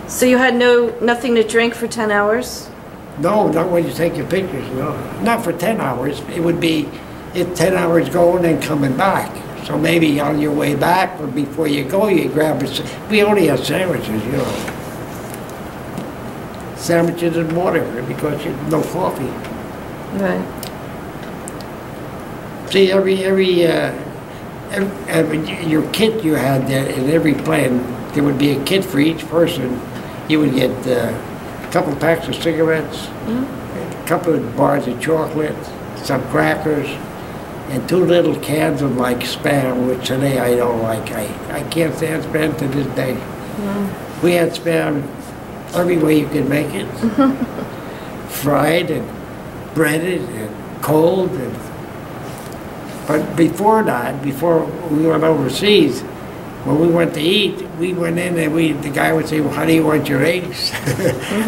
So you had nothing to drink for 10 hours? No, not when you take your pictures, no. Not for 10 hours. It would be 10 hours going and coming back. So maybe on your way back or before you go, you grab we only had sandwiches, you know. Sandwiches and water because you no coffee. Right. See, every your kit you had there in every plane, there would be a kit for each person. You would get a couple packs of cigarettes, a couple of bars of chocolate, some crackers, and 2 little cans of like Spam, which today I don't like. I can't stand Spam to this day. We had Spam every way you could make it, fried and breaded and cold. But before that, before we went overseas, when we went to eat, we went in and the guy would say, well, how do you want your eggs?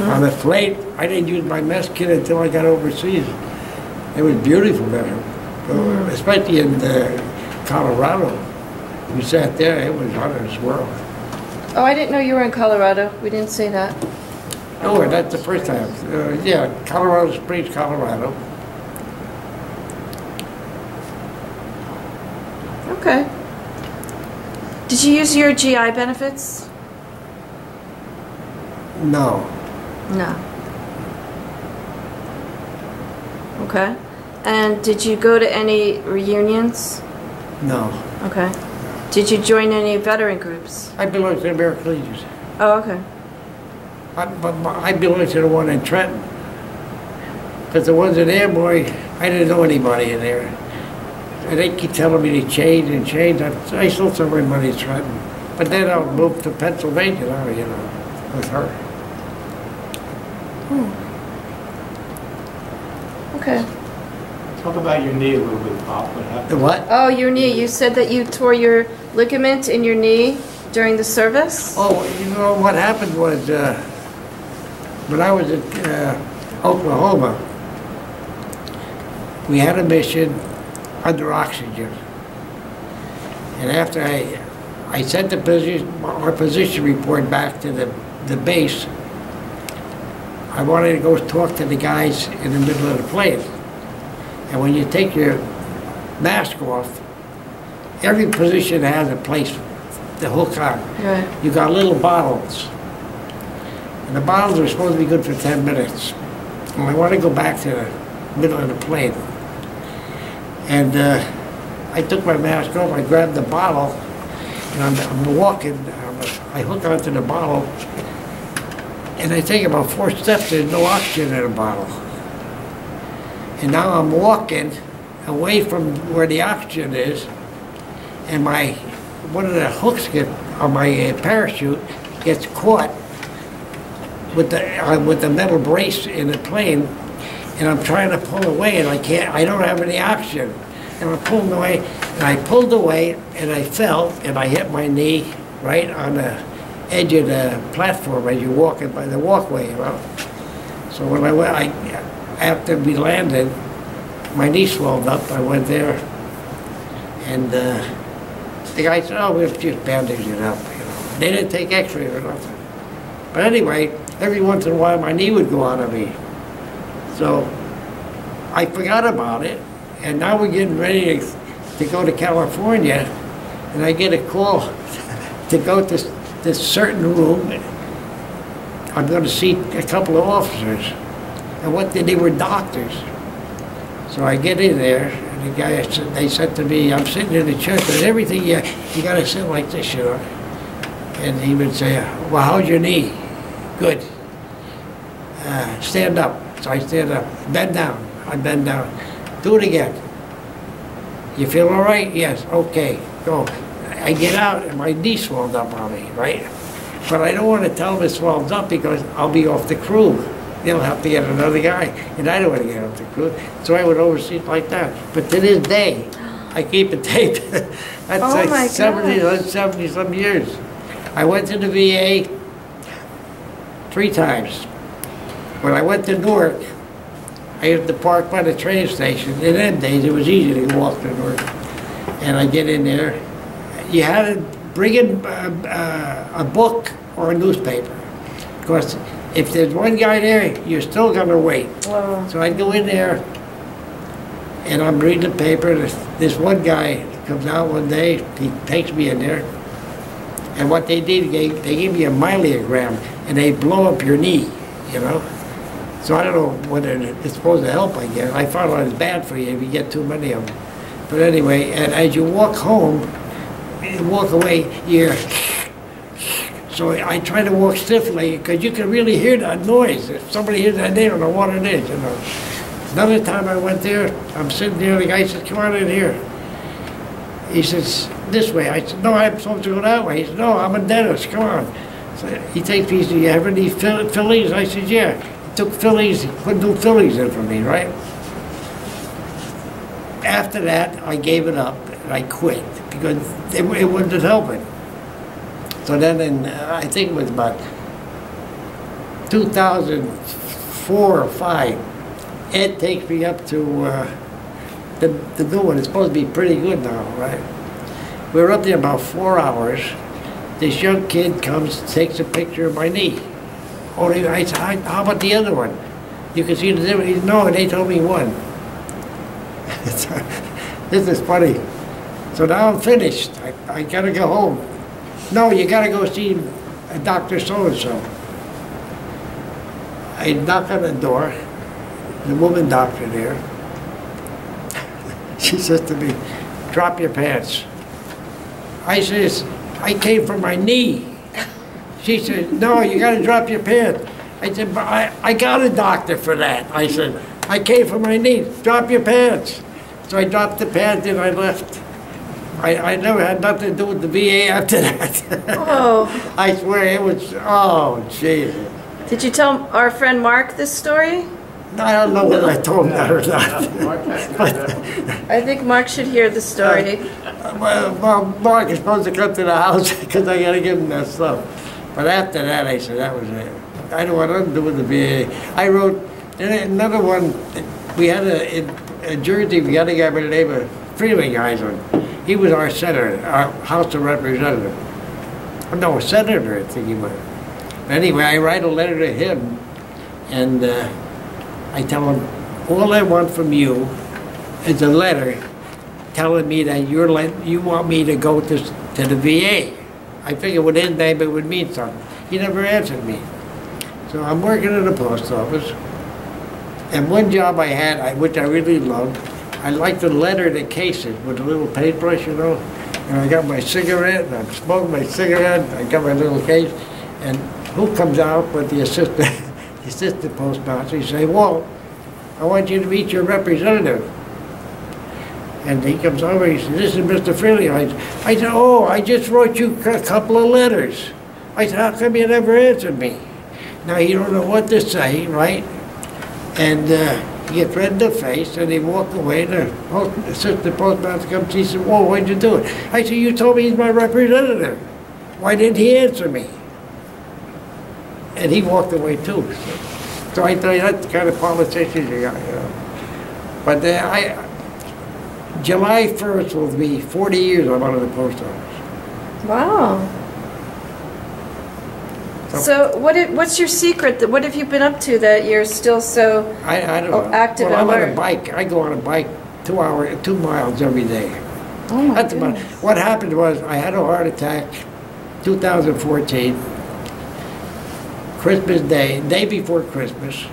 On the plate. I didn't use my mess kit until I got overseas. It was beautiful there, especially in Colorado. We sat there, it was out of this world. Oh, I didn't know you were in Colorado. We didn't say that. Oh, that's the first time. Yeah, Colorado Springs, Colorado. Okay. Did you use your GI benefits? No. No. Okay. And did you go to any reunions? No. Okay. Did you join any veteran groups? I belong to the American Legions. Oh, okay. But I belong to the one in Trenton. Because the ones in Amboy, I didn't know anybody in there. And they keep telling me to change and change. I still send my money to Trenton. But then I'll move to Pennsylvania now, you know, with her. Okay. Talk about your knee a little bit, Bob. What happened? The what? Oh, your knee. You said that you tore your ligament in your knee during the service? Oh, you know, what happened was when I was at Oklahoma, we had a mission under oxygen. And after I sent our position report back to the base, I wanted to go talk to the guys in the middle of the plane. And when you take your mask off, every position has a place to hook on. Right. You got little bottles. And the bottles are supposed to be good for 10 minutes. And I want to go back to the middle of the plane. And I took my mask off, I grabbed the bottle, and I'm walking, I hook onto the bottle, and I take about 4 steps, there's no oxygen in the bottle. And now I'm walking away from where the oxygen is, and one of the hooks on my parachute gets caught with the metal brace in the plane, and I'm trying to pull away, and I don't have any oxygen. and I pulled away, and I pulled away, and I fell, and I hit my knee right on the edge of the platform as you're walking by the walkway, you know. So when I went, after we landed, my knee swelled up. I went there, and the guy said, "Oh, we'll just bandage it up." You know, they didn't take X-ray or nothing. But anyway, every once in a while, my knee would go out of me. So I forgot about it, and now we're getting ready to go to California, and I get a call to go to this certain room. I'm going to see a couple of officers, and they were doctors. So I get in there, and they said to me, I'm sitting in the chair, but everything, you got to sit like this, you know. And he would say, well, how's your knee? Good. Stand up. So I stand up. Bend down. I bend down. Do it again. You feel all right? Yes. Okay. Go. I get out, and my knee swelled up on me, right? But I don't want to tell them it swelled up because I'll be off the crew. They'll have to get another guy, and I don't want to get off the crew. So I would oversee it like that. But to this day, I keep it taped. That's Oh my like 70 some years. I went to the VA 3 times. When I went to Newark, I used to park by the train station. In them days, it was easy to walk to Newark. And I get in there. You had to bring in a book or a newspaper. Because if there's one guy there, you're still going to wait. Wow. So I go in there, and I'm reading the paper. This one guy comes out one day. He takes me in there. And what they did, they gave me a myelogram, and they blow up your knee, you know. So I don't know whether it's supposed to help, I guess. I found out it's bad for you if you get too many of them. But anyway, and as you walk home, you walk away, you're... So I try to walk stiffly, because you can really hear that noise. If somebody hears that, they don't know what it is, you know. Another time I went there, I'm sitting there, the guy says, come on in here. He says, this way. I said, no, I'm supposed to go that way. He said, no, I'm a dentist, come on. So he takes me, he said, you have any fillings? I said, yeah. He took fillings, he put new fillings in for me, right? After that, I gave it up, and I quit, because it wasn't helping. So then I think it was about 2004 or 5, Ed takes me up to the new one. It's supposed to be pretty good now, right? We were up there about 4 hours. This young kid comes, takes a picture of my knee. Only I said, how about the other one? You can see the difference. He said, no, they told me one. This is funny. So now I'm finished. I gotta go home. No, you gotta go see a Dr. So-and-so. I knock on the door, the woman doctor there. She says to me, drop your pants. I says, I came for my knee. She said, no, you gotta drop your pants. I said, but I got a doctor for that. I said, I came for my knee, drop your pants. So I dropped the pants and I left. I never had nothing to do with the VA after that. Oh. I swear it was, oh, Jesus. Did you tell our friend Mark this story? I don't know whether I told him that or not. I think Mark should hear the story. Well, Mark is supposed to come to the house because I got to give him that stuff. But after that, I said, that was it. I don't want nothing to do with the VA. I wrote another one. We had in Jersey, we had a guy by the name of Freeman Eisen. He was our senator, our House of Representatives. No, senator, I think he was. Anyway, I write a letter to him, and I tell him, all I want from you is a letter telling me that you want me to go to the VA. I figured with his name it would mean something. He never answered me. So I'm working in the post office, and one job I had, which I really loved, I like to letter the cases with a little paintbrush, you know. And I got my cigarette, and I'm smoking my cigarette, I got my little case, and who comes out but the assistant postmaster? He say, Walt, I want you to meet your representative. And he comes over, he says, this is Mr. Freely. I said, oh, I just wrote you a couple of letters. I said, how come you never answered me? Now, you don't know what to say, right? And He gets red in the face, and he walked away. The assistant postmaster comes. He said, "Whoa, why'd you do it?" I said, "You told me he's my representative. Why didn't he answer me?" And he walked away too. So I tell you, that's the kind of politicians you got, you know. But July 1st will be 40 years I'm out of the post office. Wow. So what's your secret? What have you been up to that you're still so I don't know. active Well, and I'm on alert? a bike. I go on a bike 2 miles every day. Oh my That's about, goodness. what happened was I had a heart attack 2014, Christmas day before Christmas.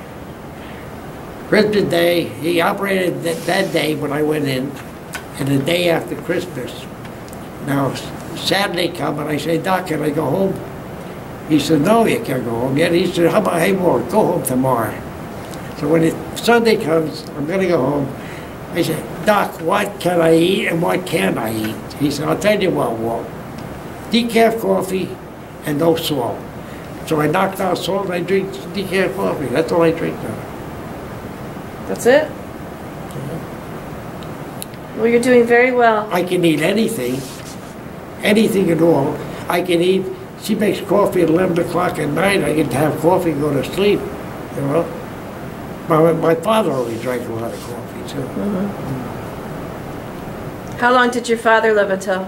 Christmas Day, he operated that day when I went in, and the day after Christmas. Now, Saturday come and I say, "Doc, can I go home?" He said, "No, you can't go home yet." He said, "How about, hey, Ward, go home tomorrow." So when Sunday comes, I'm going to go home. I said, "Doc, what can I eat and what can't I eat?" He said, "I'll tell you what, Walt, decaf coffee and no salt." So I knocked out salt and I drink decaf coffee. That's all I drink now. That's it? Well, you're doing very well. I can eat anything, anything at all. I can eat, she makes coffee at 11 o'clock at night. I can have coffee and go to sleep, you know. My father always drank a lot of coffee, too. How long did your father live until?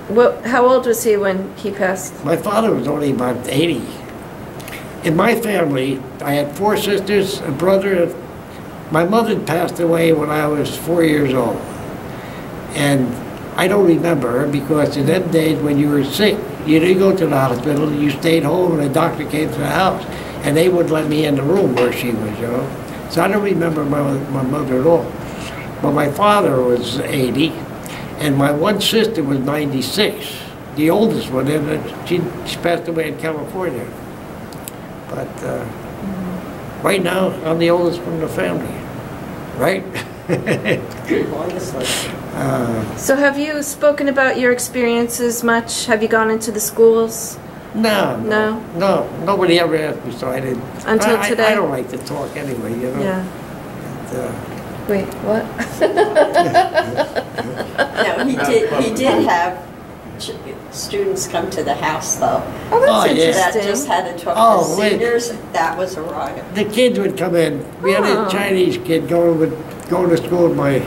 What? How old was he when he passed? My father was only about 80. In my family, I had 4 sisters, a brother. My mother passed away when I was 4 years old. And I don't remember her because in them days when you were sick, you didn't go to the hospital, you stayed home and the doctor came to the house. And they wouldn't let me in the room where she was, you know. So I don't remember my mother at all. But my father was 80, and my one sister was 96, the oldest one, and she passed away in California. But right now, I'm the oldest one in the family, right? So have you spoken about your experiences much? Have you gone into the schools? No. Nobody ever asked me, so I didn't. Until today? I don't like to talk anyway, you know. Yeah. But, Wait, what? No, he did have students come to the house, though. Oh, that's Oh, yeah. That interesting. just had to talk Oh, to wait. seniors. That was a riot. the kids would come in. We had Oh. a Chinese kid going to school with my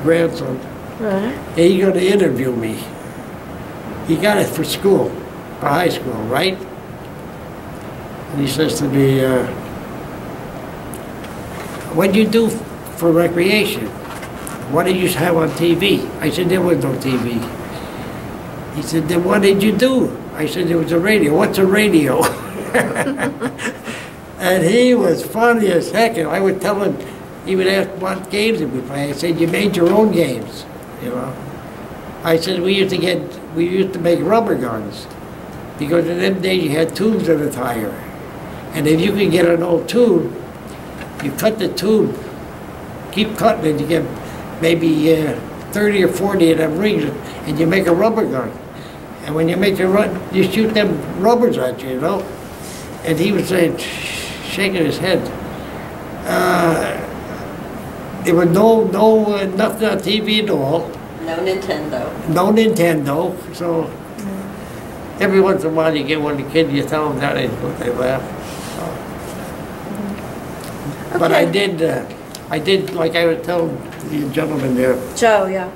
grandson. Right. And he's going to interview me. He got it for school, for high school, right? And he says to me, "What do you do for recreation? What did you have on TV?" I said, "There was no TV." He said, "Then what did you do?" I said, "There was a radio." "What's a radio?" And he was funny as heck. And I would tell him, he would ask what games did we play. I said, "You made your own games, you know." I said, we used to make rubber guns, because in them days you had tubes in a tire. And if you could get an old tube, you cut the tube, keep cutting it, you get maybe 30 or 40 of them rings, and you make a rubber gun. And when you make a run, you shoot them rubbers at you, you know? And he was saying, shaking his head, there was nothing on TV at all. No Nintendo. No Nintendo, so every once in a while you get one of the kids, you tell them that, they laugh. But I did, like I was telling the gentleman there, Joe, yeah.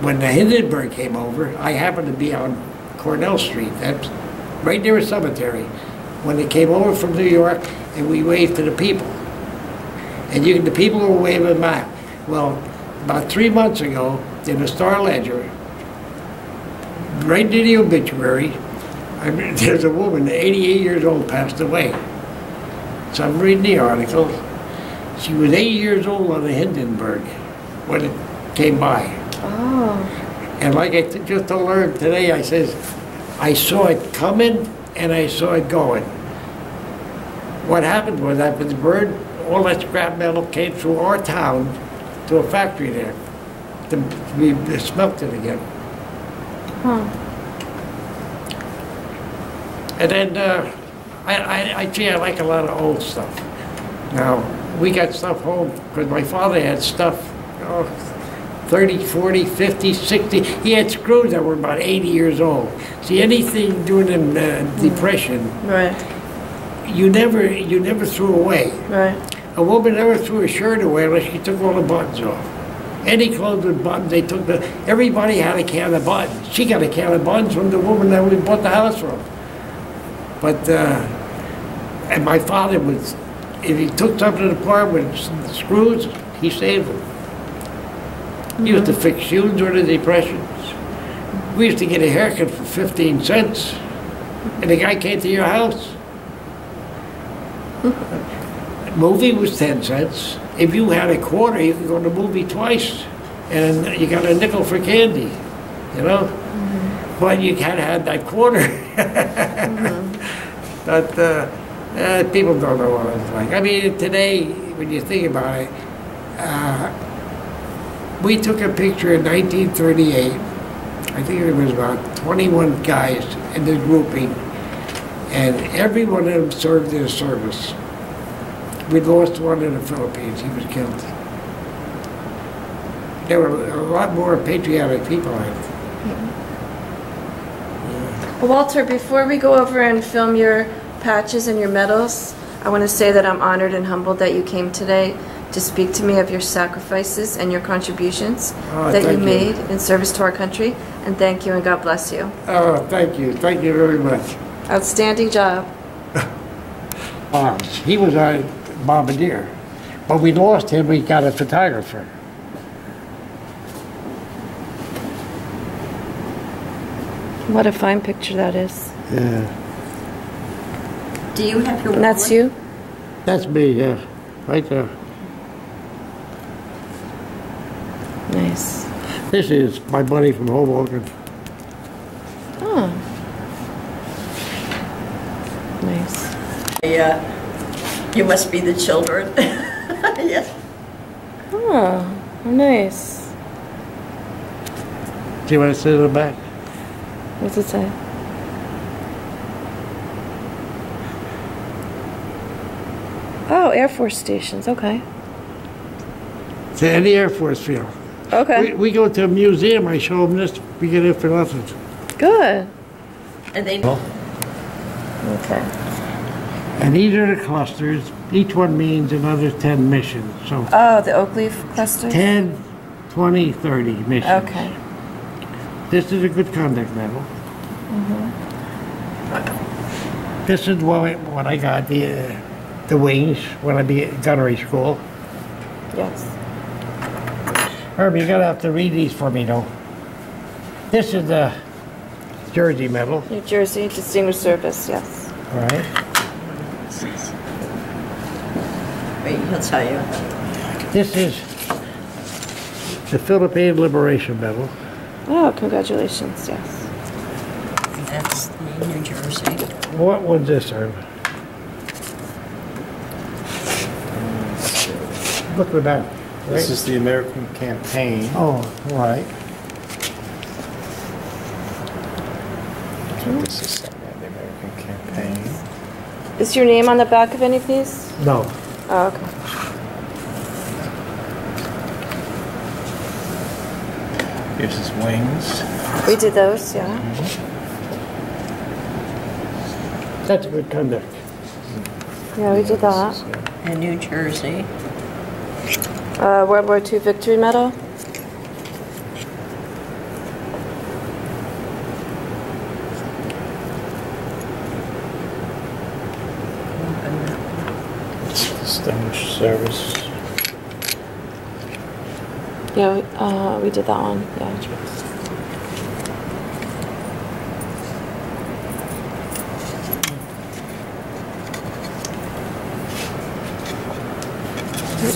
when the Hindenburg came over, I happened to be on Cornell Street, that's right near a cemetery, when they came over from New York, and we waved to the people. And the people were waving back. Well, about 3 months ago, in the Star-Ledger, right near the obituary, there's a woman, 88 years old, passed away. So I'm reading the article. She was 8 years old on the Hindenburg when it came by. Oh. And like I just told her today, I says, I saw it coming and I saw it going. What happened was after the bird, all that scrap metal came through our town to a factory there to be smelted again. Huh. And then I tell you, I like a lot of old stuff. Now, we got stuff home, because my father had stuff, 30, 40, 50, 60. He had screws that were about 80 years old. See, anything during the Depression, Right, you never threw away. right. A woman never threw a shirt away unless she took all the buttons off. Any clothes with buttons, they took everybody had a can of buttons. She got a can of buttons from the woman that we bought the house from. But, and my father was, if he took something apart with screws, he saved them. He used to fix shoes during the Depressions. We used to get a haircut for 15 cents, and the guy came to your house. Movie was 10 cents. If you had a quarter, you could go to the movie twice, and you got a nickel for candy, you know? But you kind of had that quarter. But people don't know what it's like. I mean, today, when you think about it, we took a picture in 1938. I think it was about 21 guys in the grouping, and every one of them served their service. We lost one in the Philippines. He was killed. There were a lot more patriotic people, I think. Well, Walter, before we go over and film your patches and your medals, I want to say that I'm honored and humbled that you came today to speak to me of your sacrifices and your contributions that you thank you. made in service to our country. And thank you, and God bless you. Oh, thank you. Thank you very much. Outstanding job. He was a bombardier, but we lost him. We got a photographer. What a fine picture that is. Yeah. Do you have your And that's wallet? you? That's me, yeah. Right there. Nice. This is my buddy from Hoboken. Oh. Nice. Yeah. You must be the children. Yes. Oh, nice. See what it says on the back? What's it say? Oh, Air Force stations. Okay. To any Air Force field. Okay. We go to a museum, I show them this, we get it for nothing. Good. And they, Okay. And these are the clusters. Each one means another 10 missions. So Oh, the oak leaf cluster? 10, 20, 30 missions. Okay. This is a good conduct medal. This is what I got, the wings, when I be at gunnery school. Yes. Herb, you're gonna have to read these for me, though. This is the Jersey medal, New Jersey Distinguished Service. Yes. all right? wait, he'll tell you. This is the Philippine Liberation Medal. Oh, congratulations. Yes. That's the New Jersey. What one's this, Herb? Look at that. This is the American campaign. Oh, all right. This is something like the American campaign. Is your name on the back of any of these? No. Oh, okay. Here's his wings. We did those, yeah. That's a good conduct. Yeah, we did that. And New Jersey. World War II Victory Medal. Distinguished service. Yeah, we did that one. Yeah.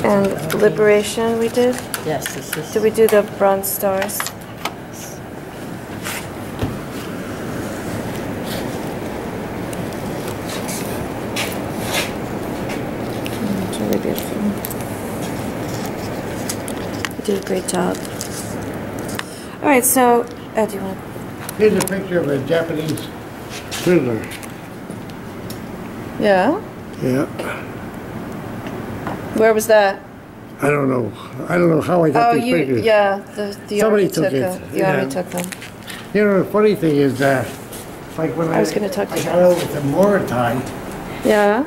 And Liberation we did. Yes, this is. Did we do the Bronze Stars? It's really beautiful. You did a great job. All right, so, do you want? Here's a picture of a Japanese prisoner. Yeah? Yeah. Where was that? I don't know. I don't know how I got Oh, these you, pictures. yeah, the Somebody army took took it, them. The yeah. army took them. You know, the funny thing is, like when I was gonna talk to I you. got over to Morotai, Yeah?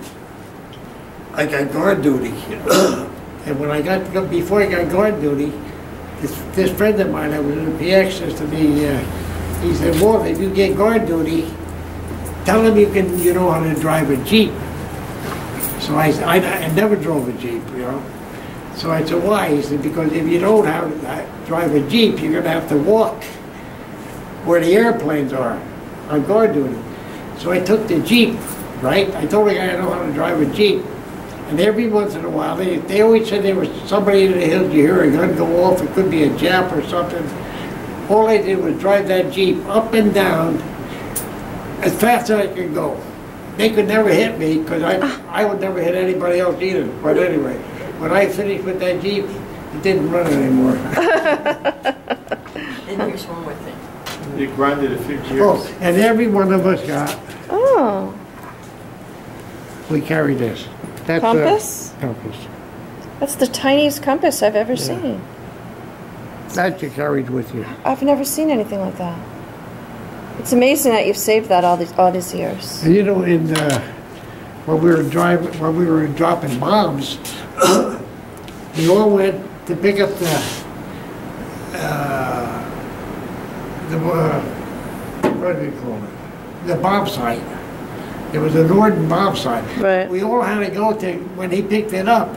I got guard duty. And when I got, before I got guard duty, this friend of mine that was in the PX says to me, he said, Walter, if you get guard duty, tell him you know how to drive a Jeep. So I never drove a Jeep, you know. So I said, why? He said, because if you don't know how to drive a Jeep, you're going to have to walk where the airplanes are on guard duty. So I took the Jeep, right? I told the guy I know how to drive a Jeep. And every once in a while, they always said there was somebody in the hills, you hear a gun go off, it could be a Jap or something. All I did was drive that Jeep up and down as fast as I could go. They could never hit me because I would never hit anybody else either. But anyway, when I finished with that Jeep, it didn't run anymore. And here's one more thing. You grinded a few gears. Oh, and every one of us got, Oh, we carry this. That's compass? Compass. That's the tiniest compass I've ever seen. That you carried with you. I've never seen anything like that. It's amazing that you've saved that all these years. And you know, when we were dropping bombs, we all went to pick up what do we call it? The bomb site. It was a Norden bomb site. Right. We all had to go to when he picked it up,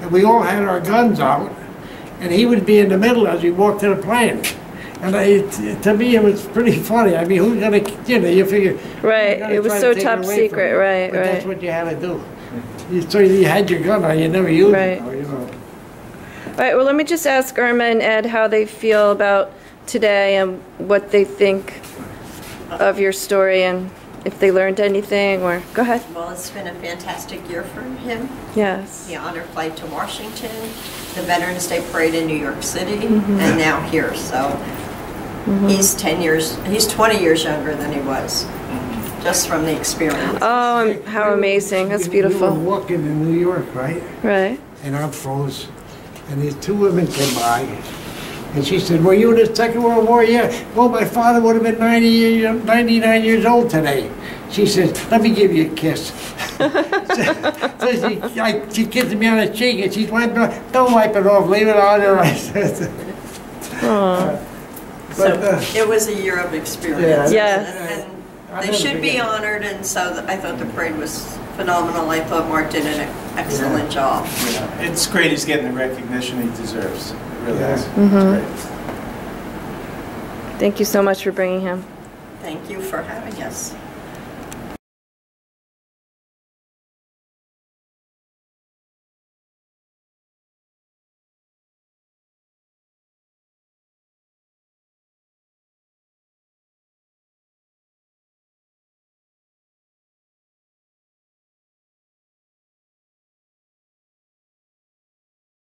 and we all had our guns out, and he would be in the middle as we walked to the plane. And to me, it was pretty funny. I mean, who's gonna, you figure. Right, who's gonna it was try to so take it top away from secret, you? right, But that's right. what you had to do. So you had your gun on, you never used Right. it, though, you know. All right, well, let me just ask Irma and Ed how they feel about today and what they think of your story and if they learned anything, or, go ahead. Well, it's been a fantastic year for him. Yes. The honor flight to Washington, the Veterans Day Parade in New York City, and now here. So he's 20 years younger than he was, just from the experience. Oh, how amazing. That's We were beautiful. walking in New York, right? Right. And I'm froze. And these two women came by. And she said, were you in the Second World War? Yeah. Well, my father would have been 99 years old today. She said, let me give you a kiss. So she kissed me on the cheek, and she wiped it off. Don't wipe it off, leave it on there. I said. Aw. So it was a year of experience. Yeah. And they should be honored, and so I thought the parade was phenomenal. I thought Mark did an excellent job. Yeah, it's great he's getting the recognition he deserves. It really Yeah. is. It's great. Thank you so much for bringing him. Thank you for having us.